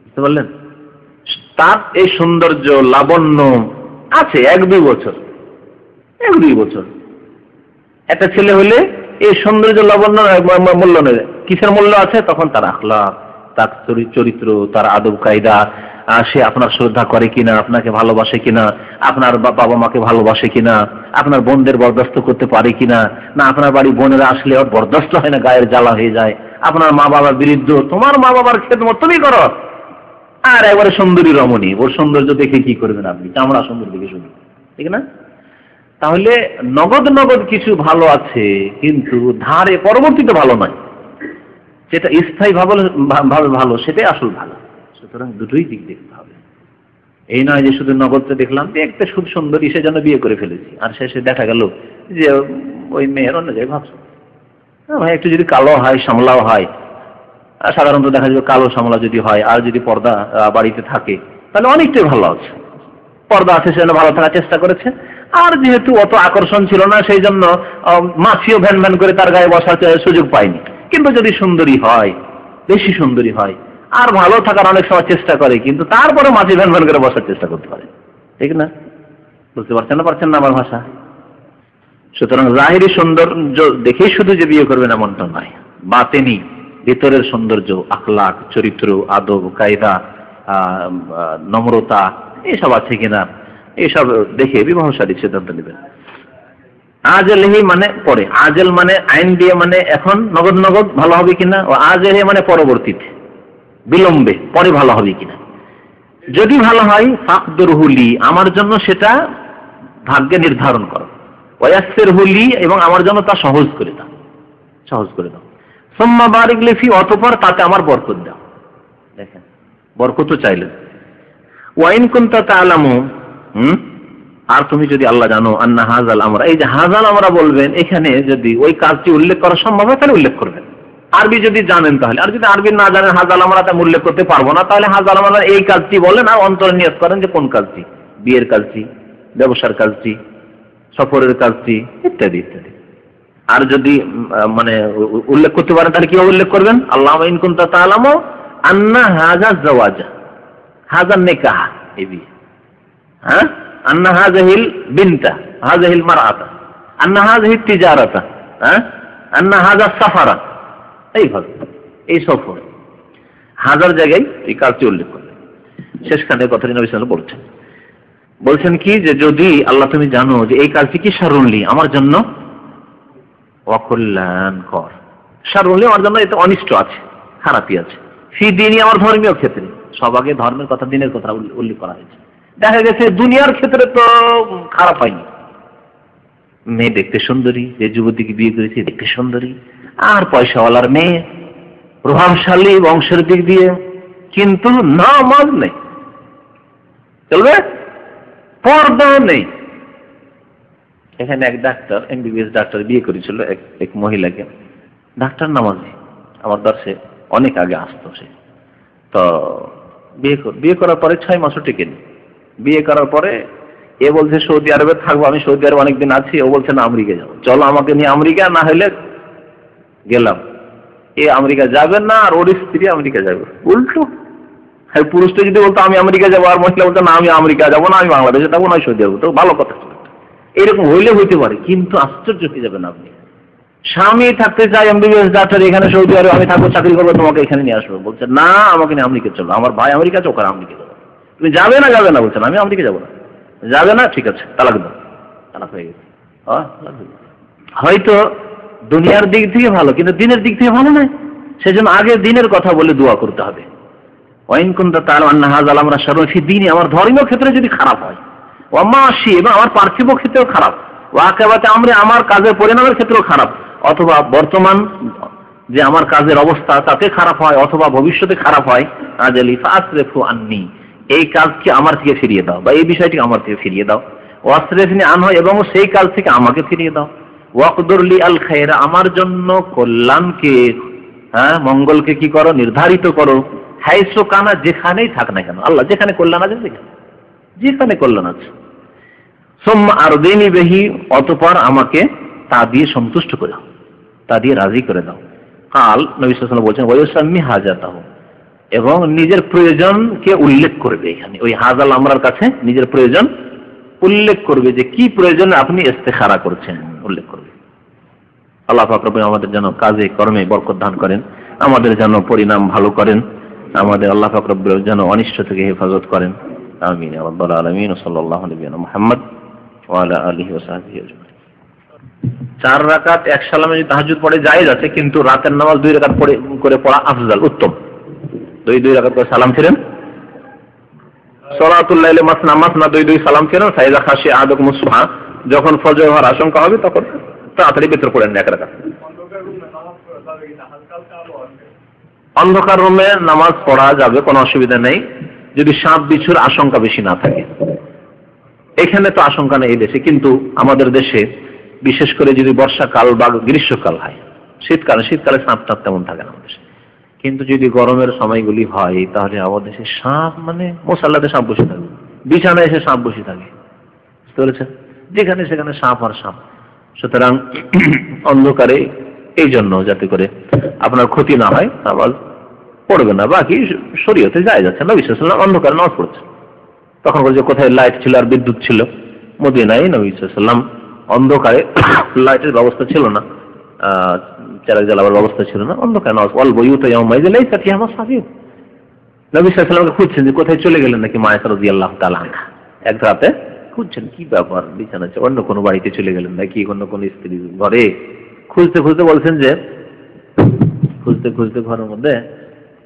বুঝতে পারলেন? তার এই সৌন্দর্য লাবণ্য আছে 1-2 বছর, 1-2 বছর। একটা ছেলে হলে এই সৌন্দর্য লাবণ্য মূল্য নেই, কিসের মূল্য আছে? তখন তার আখলাক, তার চরিত্র, তার আদব কায়দা, সে আপনার শ্রদ্ধা করে কিনা, আপনাকে ভালোবাসে কিনা, আপনার বাবা মাকে ভালোবাসে কিনা, আপনার বোনদের বরদাস্ত করতে পারে কিনা, না আপনার বাড়ি বোনেরা আসলে ওর বরদাস্ত হয় না, গায়ের জ্বালা হয়ে যায়, আপনার মা বাবা বৃদ্ধ, তোমার মা বাবার খেদমত তুমি করো, আর একবারে সুন্দরী রমণী, ওর সৌন্দর্য দেখে কি করবেন আপনি? চামড়া সুন্দর দেখে শুনি, ঠিক না? তাহলে নগদ নগদ কিছু ভালো আছে, কিন্তু ধারে পরবর্তীতে ভালো নয়, যেটা স্থায়ী ভাবে ভালো সেটাই আসল ভালো। সুতরাং দুটোই দিক দেখতে হবে। এই নয় যে শুধু নগদটা দেখলাম, দেখতে খুব সুন্দরী, সেজন্য বিয়ে করে ফেলেছি, আর শেষে দেখা গেল যে ওই মেয়ের অন্য জায়গায় ভাবছো ভাই একটু যদি কালো হয়, সামলাও হয়, আর সাধারণত দেখা যাবে কালো সামলা যদি হয়, আর যদি পর্দা বাড়িতে থাকে তাহলে অনেকটাই ভালো আছে। পর্দা আছে সেজন্য ভালো থাকার চেষ্টা করেছে, আর যেহেতু অত আকর্ষণ ছিল না সেই জন্য মাছিও ভ্যান ভ্যান করে তার গায়ে বসার সুযোগ পায়নি। কিন্তু যদি সুন্দরী হয়, বেশি সুন্দরী হয়, আর ভালো থাকার অনেক সময় চেষ্টা করে, কিন্তু তারপরে মাছি ভ্যান ভ্যান করে বসার চেষ্টা করতে পারে, ঠিক না? বুঝতে পারছেন না আমার ভাষা? সুতরাং জাহিরি সৌন্দর্য দেখেই শুধু যে বিয়ে করবেন এমনটা নয়, বাতেনি ভিতরের সৌন্দর্য, আখলাক, চরিত্র, আদব, কায়দা, নম্রতা এসব আছে কিনা, এসব দেখে বিবাহ শাদীর সিদ্ধান্ত নেবেন। আজেলহি মানে পরে, আজেল মানে আইন দিয়ে, মানে এখন নগদ নগদ ভালো হবে কিনা, ও আজেলহি মানে পরবর্তীতে, বিলম্বে, পরে ভালো হবে কিনা। যদি ভালো হয় ফাকদুরহুলি, আমার জন্য সেটা ভাগ্যে নির্ধারণ করো, ওয়াসসিরহুলি, এবং আমার জন্য তা সহজ করে দাও, সহজ করে দাও। সুম্মা বারিক লি ফি, অতঃপর তাতে আমার বরকত দাও। দেখেন বরকত চাইলেন। ওয়াইন কুনতা তা'লামু, আর তুমি যদি আল্লাহ জানো, আন্না হাযাল আমরা, এই যে হাযাল আমরা বলবেন, এখানে যদি ওই কাজটি উল্লেখ করা সম্ভব হয় তাহলে উল্লেখ করবেন। আরবি যদি জানেন তাহলে, আর যদি আরবি না জানেন, হাযাল আমরা তা উল্লেখ করতে পারবো না, তাহলে হাযাল আমরা এই কাজটি বলেন, আর অন্তরে নিয়ত করেন যে কোন কাজটি, বিয়ের কাজটি, ব্যবসার কাজটি, সফরের কাজটি, ইত্যাদি ইত্যাদি। আর যদি মানে উল্লেখ করতে পারেন তাহলে কিভাবে উল্লেখ করবেন? আল্লাহুম্মা ইন কুনতা তা'লামু আন্না হাযা যাওয়াজা, হাযা নিকাহ, এই বিয়ে, হ্যাঁ, আন্না হাযিহিল বিনতা, হাযিহিল মারআতা, আন্না হাযিহিত তিজারাতা, হ্যাঁ, আন্না হাযা সাফারা, এইভাবে এই সফর হাজার জায়গায় এই কাজটি উল্লেখ করবেন। শেষখানে কথাটি নবী সাল্লাল্লাহু আলাইহি ওয়াসাল্লাম বলছেন কি, যে যদি আল্লাহ তুমি জানো যে এই কাজটি কি শারুনলি আমার জন্য, অকল্যাণকর, শারুনলি আমার জন্য এতে অনিষ্ট আছে, খারাপই আছে, ফি দীনি আমার ধর্মীয় ক্ষেত্রে, সব আগে ধর্মের কথা, দিনের কথা উল্লেখ করা হয়েছে। দেখা গেছে দুনিয়ার ক্ষেত্রে তো খারাপ হয়নি, মেয়ে দেখতে সুন্দরী, যে যুবতীকে বিয়ে করেছে দেখতে সুন্দরী, আর পয়সাওয়ালার মেয়ে, প্রভাবশালী বংশের দিক দিয়ে, কিন্তু নামাজ নেই, চলবে, পর্দা নেই। এখানে এক ডাক্তার, এমবিবিএস ডাক্তার বিয়ে করেছিল এক মহিলাকে, ডাক্তার নামাজি, আমার দর্শে অনেক আগে আসতো সে। তো বিয়ে করার পরে 6 মাসও টিকেনি। বিয়ে করার পরে এ বলছে সৌদি আরবে থাকবো, আমি সৌদি আরবে অনেকদিন আছি, ও বলছে না আমেরিকা যাবো, চলো আমাকে নিয়ে আমেরিকা, না হলে গেলাম। এ আমেরিকা যাবে না, আর ওর স্ত্রী আমেরিকা যাবে, উল্টো। হ্যাঁ, পুরুষটা যদি বলতো আমি আমেরিকা যাবো, আর মহিলা বলতো না আমি আমেরিকা যাবো না, আমি বাংলাদেশে থাকবো, না সৌদি আরবে, তো ভালো কথা। এরকম হইলে হইতে পারে, কিন্তু আশ্চর্য হয়ে যাবেন আপনি। স্বামী থাকতে চাই এমবিবিএস ডাক্তার এখানে সৌদি আরবে, আমি থাকবো, চাকরি করবো, তোমাকে এখানে নিয়ে আসবো, বলছে না আমাকে নিয়ে আমেরিকা চলো, আমার ভাই আমেরিকা আছে, ওখানে আমেরিকা যাবো। তুমি যাবে না? যাবে না, বলছেন আমি আমেরিকা যাবো না। যাবে না, ঠিক আছে, তালাক দাও। তালাক হয়ে গেছে। হয়তো দুনিয়ার দিক থেকে ভালো, কিন্তু দিনের দিক থেকে ভালো নয়, সেজন্য আগে দিনের কথা বলে দোয়া করতে হবে। ওয়াইন কুনতা তা'লামু আন্না হাযাল আমরা শাররুন ফি দীনি, আমার ধর্মীয় ক্ষেত্রে যদি খারাপ হয়, ওয়া মাশি, এবং আমার পার্থিব ক্ষেত্রেও খারাপ, ওয়া আকিবাতে আমরি, আমার কাজের পরিণামের ক্ষেত্রেও খারাপ, অথবা বর্তমান যে আমার কাজের অবস্থা তাতে খারাপ হয়, অথবা ভবিষ্যতে খারাপ হয়, আজালি ফাসরিফু আন্নি, এই কাজকে আমার থেকে ফিরিয়ে দাও, বা এই বিষয়টি আমার থেকে ফিরিয়ে দাও। ওয়াসরিফনি আনহু, এবং সেই কাজ থেকে আমাকে ফিরিয়ে দাও। ওয়াকদুর লি আল খায়রা, আমার জন্য কল্যাণকে, হ্যাঁ, মঙ্গলকে কি করো, নির্ধারিত করো। হাইসু কানা, যেখানেই থাক না কেন, আল্লাহ যেখানে কল্যাণ আছে, যেখানে কল্যাণ আছে। সুম্মা আরদিনি বিহি, অতঃপর আমাকে তা দিয়ে সন্তুষ্ট করে দাও, তা দিয়ে রাজি করে দাও। কাল নবী সাল্লাল্লাহু আলাইহি ওয়াসাল্লাম বলছেন ওয়ায়ুসাম্মি হাজাতাহু, এবং নিজের প্রয়োজনকে উল্লেখ করবে। এখানে ওই হাজাল আমরার কাছে নিজের প্রয়োজন উল্লেখ করবে, যে কি প্রয়োজনে আপনি ইস্তেখারা করছেন, উল্লেখ করবে। আল্লাহ পাক রব্বুল আমাদের যেন কাজে কর্মে বরকত দান করেন, আমাদের যেন পরিণাম ভালো করেন, আমাদের আল্লাহ পাক রব্বুল যেন অনিষ্ট থেকে হেফাজত করেন। আমিন ইয়া রাব্বাল আলামিন। সাল্লাল্লাহু আলাইহি ওয়া সাল্লাম মুহাম্মদ ওয়া আলা আলিহি ওয়া সাহবিহি আজমাইন। 4 রাকাত এক সালামে যদি তাহাজ্জুদ পড়ে জায়েজ আছে, কিন্তু রাতের নামাজ 2 রাকাত করে পড়া আফজাল, উত্তম। 2 রাকাত করে সালাম ফিরেন। সালাতুল লাইলি মাসনা মাসনা 2 সালাম ফিরেন। ফাইজা খাশি আহাদুকুমুস সুবহা, যখন ফজর হওয়ার আশঙ্কা হবে তখন তাড়াতাড়ি ভিতর পড়েন 1 রাকাত। অন্ধকার রুমে নামাজ পড়া যাবে, কোনো অসুবিধা নেই, যদি সাপ বিচ্ছুর আশঙ্কা বেশি না থাকে। এখানে তো আশঙ্কা নেই এই দেশে, কিন্তু আমাদের দেশে বিশেষ করে যদি বর্ষাকাল বা গ্রীষ্মকাল হয়, শীতকালে সাপ টাপ তেমন থাকে না আমাদের দেশে। কিন্তু যদি গরমের সময়গুলি হয় তাহলে আমাদের দেশে সাপ, মানে মশাল্লাতে সাপ বসে থাকে, বিছানায় এসে সাপ বসে থাকে, বুঝতে পেরেছেন? যেখানে সেখানে সাপ আর সাপ। সুতরাং অন্ধকারে এই জন্য যাতে করে আপনার ক্ষতি না হয় নামাজ পড়বে না। বাকি শরীয়তে যায় যাচ্ছে না, বিশেষ অন্ধকারে নামাজ পড়ছে। তখন বলছে কোথায় লাইট ছিল আর বিদ্যুৎ ছিল? মদিনায় নবী সাল্লাল্লাহু অন্ধকারে লাইটের ব্যবস্থা ছিল না, চেরাগ জ্বালাবার ব্যবস্থা ছিল না, অন্ধকারে নামাজ। অল বইউত ইয়াউমাইয লাইসা ফিহা মাসাবিহ। নবী সাল্লাল্লাহু খুঁজছেন যে কোথায় চলে গেলেন নাকি মা আয়েশা রাদিয়াল্লাহু তাআলা আনহা। এক রাতে খুঁজছেন কি ব্যাপার, বিছানা অন্য কোনো বাড়িতে চলে গেলেন নাকি, অন্য কোনো স্ত্রী ঘরে। খুঁজতে খুঁজতে বলছেন যে খুঁজতে ঘরের মধ্যে,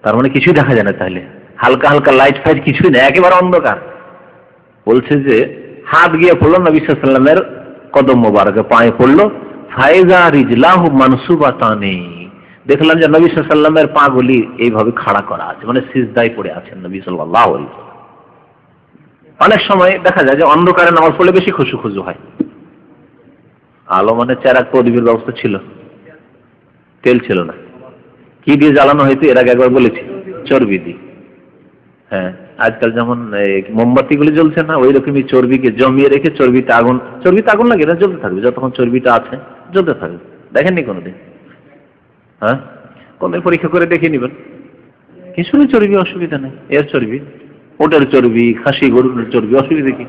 তার মানে কিছুই দেখা যায় না, তাহলে হালকা হালকা লাইট ফাইট কিছুই না, একেবারে অন্ধকার। বলছে যে হাত গিয়ে পড়লো নবী সাল্লাল্লাহু আলাইহি ওয়াসাল্লামের কদম মোবারকে, পায়ে পড়লো। ফাইজা রিজলাহু মানসুবাতানি, দেখলাম যে নবী সাল্লাল্লাহু আলাইহি ওয়াসাল্লামের পা গুলি এইভাবে খাড়া করা আছে, মানে সিজদায় পড়ে আছেন নবী সাল্লাল্লাহু আলাইহি ওয়াসাল্লাম। অনেক সময় দেখা যায় যে অন্ধকারে নামাজ পড়লে বেশি খুশু হয়। আলো মানে চেরাগ প্রদীপের ব্যবস্থা ছিল, তেল ছিল না, কি দিয়ে জ্বালানো হয়তো এর আগে একবার বলেছি, চর্বি দিয়ে। হ্যাঁ, আজকাল যেমন মোমবাতি গুলি জ্বলছে না, ওই রকমই চর্বিকে জমিয়ে রেখে চর্বিতে আগুন লাগে না, জ্বলতে থাকবে যতক্ষণ চর্বিটা আছে, জ্বলতে থাকবে। দেখেননি কোনোদিন? হ্যাঁ, কোনদিন পরীক্ষা করে দেখে নিবেন। কিছুরই চর্বি অসুবিধা নেই, এর চর্বি, ওটার চর্বি, খাসি গরুর চর্বি, অসুবিধা কি?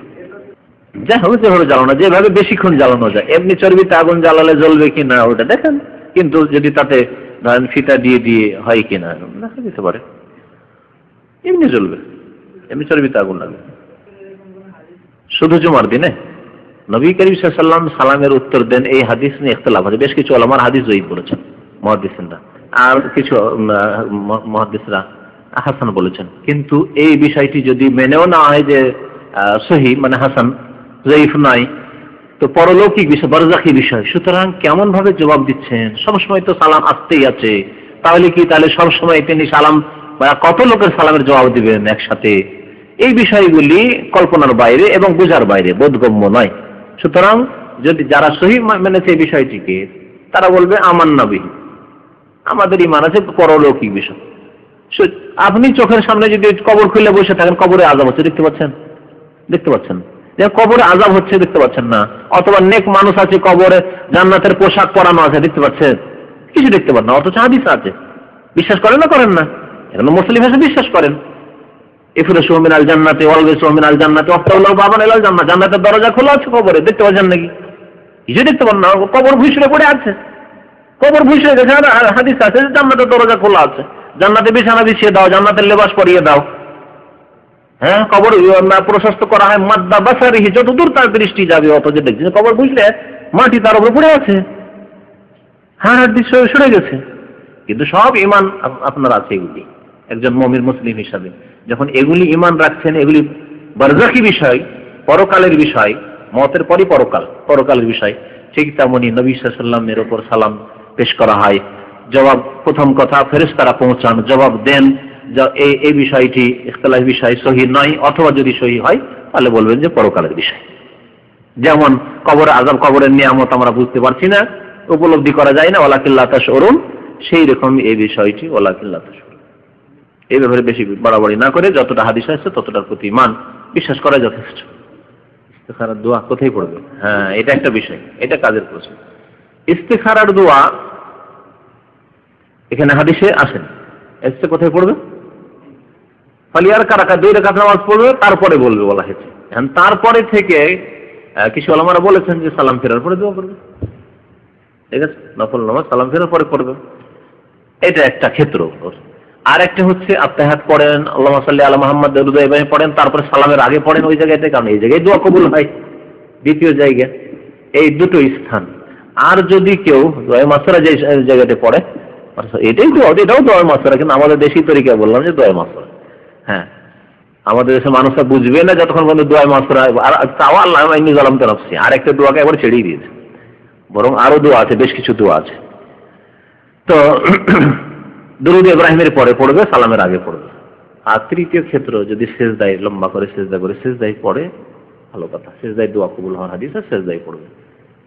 যা হবে যেভাবে জ্বালানো, যেভাবে বেশিক্ষণ জ্বালানো যায়। এমনি চর্বিতে আগুন জ্বালালে জ্বলবে কিনা ওটা দেখেন, কিন্তু যদি তাতে ধরেন ফিতা দিয়ে হয় কিনা দেখা যেতে পারে, এমনি জ্বলবে, এমনি চর্বিতে আগুন লাগবে। শুধু জুমার দিনে নবী করিম সাল্লাল্লাহু আলাইহি ওয়াসাল্লাম সালামের উত্তর দেন, এই হাদিস নিয়ে ইখতিলাফ আছে। বেশ কিছু উলামার হাদিস জয়ীফ বলেছেন মুহাদ্দিসিনরা, আর কিছু মুহাদ্দিসরা হাসান বলেছেন। কিন্তু এই বিষয়টি যদি মেনেও না হয় যে সহিহ, মানে হাসান, জয়ীফ নয়, তো পরলৌকিক বিষয়, বারজাখী বিষয়। সুতরাং কেমন ভাবে জবাব দিচ্ছেন? সবসময় তো সালাম আসতেই আছে, তাহলে সবসময় তিনি সালাম বা কত লোকের সালামের জবাব দিবেন একসাথে? এই বিষয়গুলি কল্পনার বাইরে এবং বোঝার বাইরে, বোধগম্য নয়। সুতরাং যদি যারা সহিহ মেনেছে এই বিষয়টিকে, তারা বলবে আমান্না বিহি, আমাদের ঈমান আছে পরলৌকিক বিষয়। আপনি চোখের সামনে যদি কবর খুলে বসে থাকেন, কবরে আযাব হচ্ছে দেখতে পাচ্ছেন? যে কবরে আযাব হচ্ছে দেখতে পাচ্ছেন না? অথবা নেক মানুষ আছে কবরে, জান্নাতের পোশাক পরানো আছে দেখতে পাচ্ছেন? কিছু দেখতে পান না, অথচ হাদিস আছে। বিশ্বাস করেন না করেন না? এখন মুসলিম ভাষা বিশ্বাস করেন। ইফরাশু মিনাল জান্নাতি ওয়ালবিসু মিনাল জান্নাতি ওয়াফতাহু বাবান ইলাল জান্নাহ, জান্নাতের দরজা খোলা আছে কবরে, দেখতে পাচ্ছেন নাকি? কিছু দেখতে পান না, কবর ভুসড়ে পড়ে আছে, কবর ভুসড়ে গেছে। হাদিস আছে জান্নাতের দরজা খোলা আছে, জান্নাতে বিছানা বিছিয়ে দাও, জান্নাতের লেবাস পরিয়ে দাও। হ্যাঁ, কবর প্রশস্ত করা হয় মাদ্দা বাসারিহি, যত দূর তার দৃষ্টি যাবে অত যে দেখছেন কবর বুঝলে মাটি তার উপরে পড়ে আছে, হাড় দৃশ্য সরে গেছে। কিন্তু সব ঈমান আপনার আছে এগুলি, একজন মুমিন মুসলিম হিসাবে যখন এগুলি ঈমান রাখছেন, এগুলি বারজাখী বিষয়, পরকালের বিষয়, মতের পরই পরকালের বিষয়, ঠিক তেমনি নবী সাল্লাল্লাহু আলাইহি ওয়াসাল্লামের উপর সালাম পেশ করা হয়, জবাব, প্রথম কথা ফেরেশতারা পৌঁছান, জবাব দেন। এই বিষয়টি ইখতিলাফ বিষয়, সহিহ নয়, অথবা যদি সহিহ হয় তাহলে বলবেন যে পরকালের বিষয়। যেমন কবর আযাব, কবরের নিয়ামত আমরা বুঝতে পারছি না, উপলব্ধি করা যায় না, ওয়ালাকিন লা তাশউরুন, সেই রকম এই বিষয়টি ওয়ালাকিন লা তাশউরুন। এই ব্যাপারে বেশি বাড়াবাড়ি না করে যতটা হাদিস আছে ততটার প্রতি ঈমান বিশ্বাস করা যথেষ্ট। ইস্তিখারার দোয়া কোথায় পড়বে? হ্যাঁ, এটা একটা বিষয়, এটা কাজের প্রশ্ন। ইস্তিখারার দোয়া এখানে হাদিসে আসেন, এসে কোথায় পড়বে? ফালিয়ার কারাকা 2 রাকাত নামাজ পড়বে, তারপরে বলবে বলা হয়েছে। এখন তারপরে থেকে কিছু ওলামারা বলেছেন যে সালাম ফেরার পরে দোয়া করবে, ঠিক আছে? নফল নামাজ সালাম ফেরার পরে পড়বে, এটা একটা ক্ষেত্র। আর একটা হচ্ছে আত্তাহিয়াত পড়েন, আল্লাহুম্মা সাল্লি আলা মুহাম্মাদ দরুদ ইব্রাহিম পড়েন, তারপরে সালামের আগে পড়েন ওই জায়গাতে, কারণ এই জায়গায় দোয়া কবুল হয়, দ্বিতীয় জায়গা। এই দুটো স্থান। আর যদি কেউ দোয়া মাসরা যে জায়গাতে পড়ে, এটাও দোয়া মাসরা, কিন্তু আমাদের দেশি তরিকা বললাম যে দোয়া মাসরা। হ্যাঁ, আমাদের দেশের মানুষরা বুঝবে না যতক্ষণ পর্যন্ত দোয়া মাসরা, আর তাও আল্লাহ জালাম তরফসি আর একটা দোয়াকে একবার ছেড়েই দিয়েছে, বরং আরো দোয়া আছে, বেশ কিছু দোয়া আছে। তো দুরূদ ইব্রাহিমের পরে পড়বে, সালামের আগে পড়বে। আর তৃতীয় ক্ষেত্র, যদি সেজদায় লম্বা করে সেজদা করে সেজদায় পড়ে, ভালো কথা, সেজদায় দোয়া কবুল হওয়ার হাদিস আছে, সেজদায় পড়বে।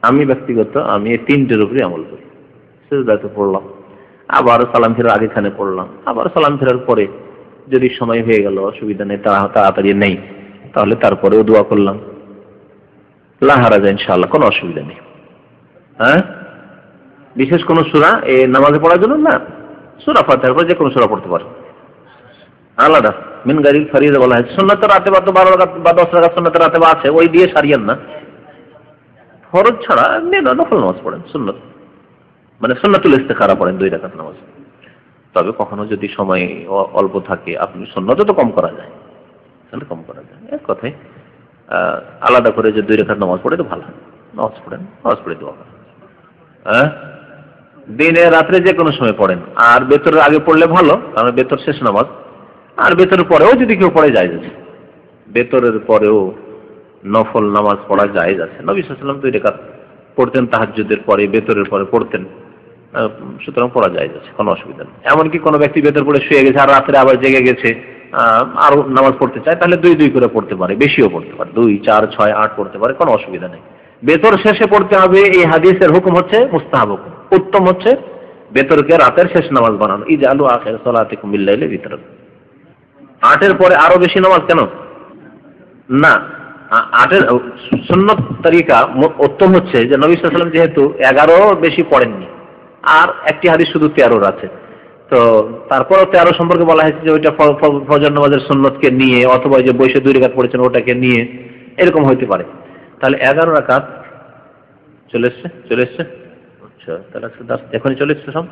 আমি ব্যক্তিগত এই তিনটের উপরে আমল করি। সেজদায় তো পড়লাম, আবার সালাম ফেরার আগেখানে পড়লাম, আবার সালাম ফেরার পরে যদি সময় হয়ে গেল, অসুবিধা নেই, তাড়াতাড়ি নেই, তাহলে তারপরেও দোয়া করলাম, লা হারাজা ইনশাআল্লাহ, কোনো অসুবিধা নেই। হ্যাঁ, বিশেষ কোন সূরা নামাজে পড়ার জন্য না, সূরা ফাতিহার পর যে কোনো সূরা পড়তে পারে, আলাদা মিন গায়রিল ফরিযা বলা হয়। সুন্নাত রাতে বা 12 রাকাত বা 10 রাকাত সুন্নাত রাতে বা আছে, ওই দিয়ে সারিয়েন না। ফরজ ছাড়া নফল নামাজ পড়েন, সুন্নাত মানে সুন্নাতুল ইস্তিখারা পড়েন 2 রাকাত নামাজ। তবে কখনো যদি সময় অল্প থাকে, আপনি সুন্নাতও তো কম করা যায়, তাহলে কম করা যায়। এক কথায় আলাদা করে যে 2 রাকাত নামাজ পড়ে তো ভালো, নামাজ পড়েন, নামাজ পড়ে দোয়া করেন। হ্যাঁ, দিনে রাত্রে যে কোনো সময় পড়েন, আর বেতরের আগে পড়লে ভালো, কারণ বেতর শেষ নামাজ। আর বেতরের পরেও যদি কেউ পড়ে যায়, বেতরের পরেও নফল নামাজ পড়া জায়েজ আছে। নবী সাল্লাল্লাহু আলাইহি ওয়াসাল্লাম 2 রাকাত পড়তেন তাহাজ্জুদের পরে, বেতরের পরে পড়তেন, সুতরাং পড়া জায়েজ আছে, কোনো অসুবিধা নেই। এমনকি কোনো ব্যক্তি বেতর পড়ে শুয়ে গেছে আর রাত্রে আবার জেগে গেছে, আরো নামাজ পড়তে চায়, তাহলে 2 করে পড়তে পারে, বেশিও পড়তে পারে, 2, 4, 6, 8 পড়তে পারে, কোনো অসুবিধা নেই। বেতর শেষে পড়তে হবে, এই হাদিসের হুকুম হচ্ছে মুস্তাহাব হুকুম। উত্তম হচ্ছে বেতরকে রাতের শেষ নামাজ বানানো, ইজআলু আখির সালাতিকুম বিল লাইলি বিতর। 8-এর পরে আরো বেশি নামাজ কেন? না, 8-এর সুন্নত তরিকা উত্তম হচ্ছে যে নবী সাল্লাল্লাহু আলাইহি ওয়াসাল্লাম যেহেতু 11 বেশি পড়েননি, আর একটি হাদিস শুধু 13 আছে, তো তারপরও 13 সম্পর্কে বলা হয়েছে যে ওইটা ফজর নামাজের সুন্নতকে নিয়ে, অথবা যে বৈশে 2 রাকাত পড়েছেন ওটাকে নিয়ে, এরকম হইতে পারে। তাহলে 11 রাকাত চলে এসছে। আচ্ছা, তাহলে এখনই চলে এসছে সব।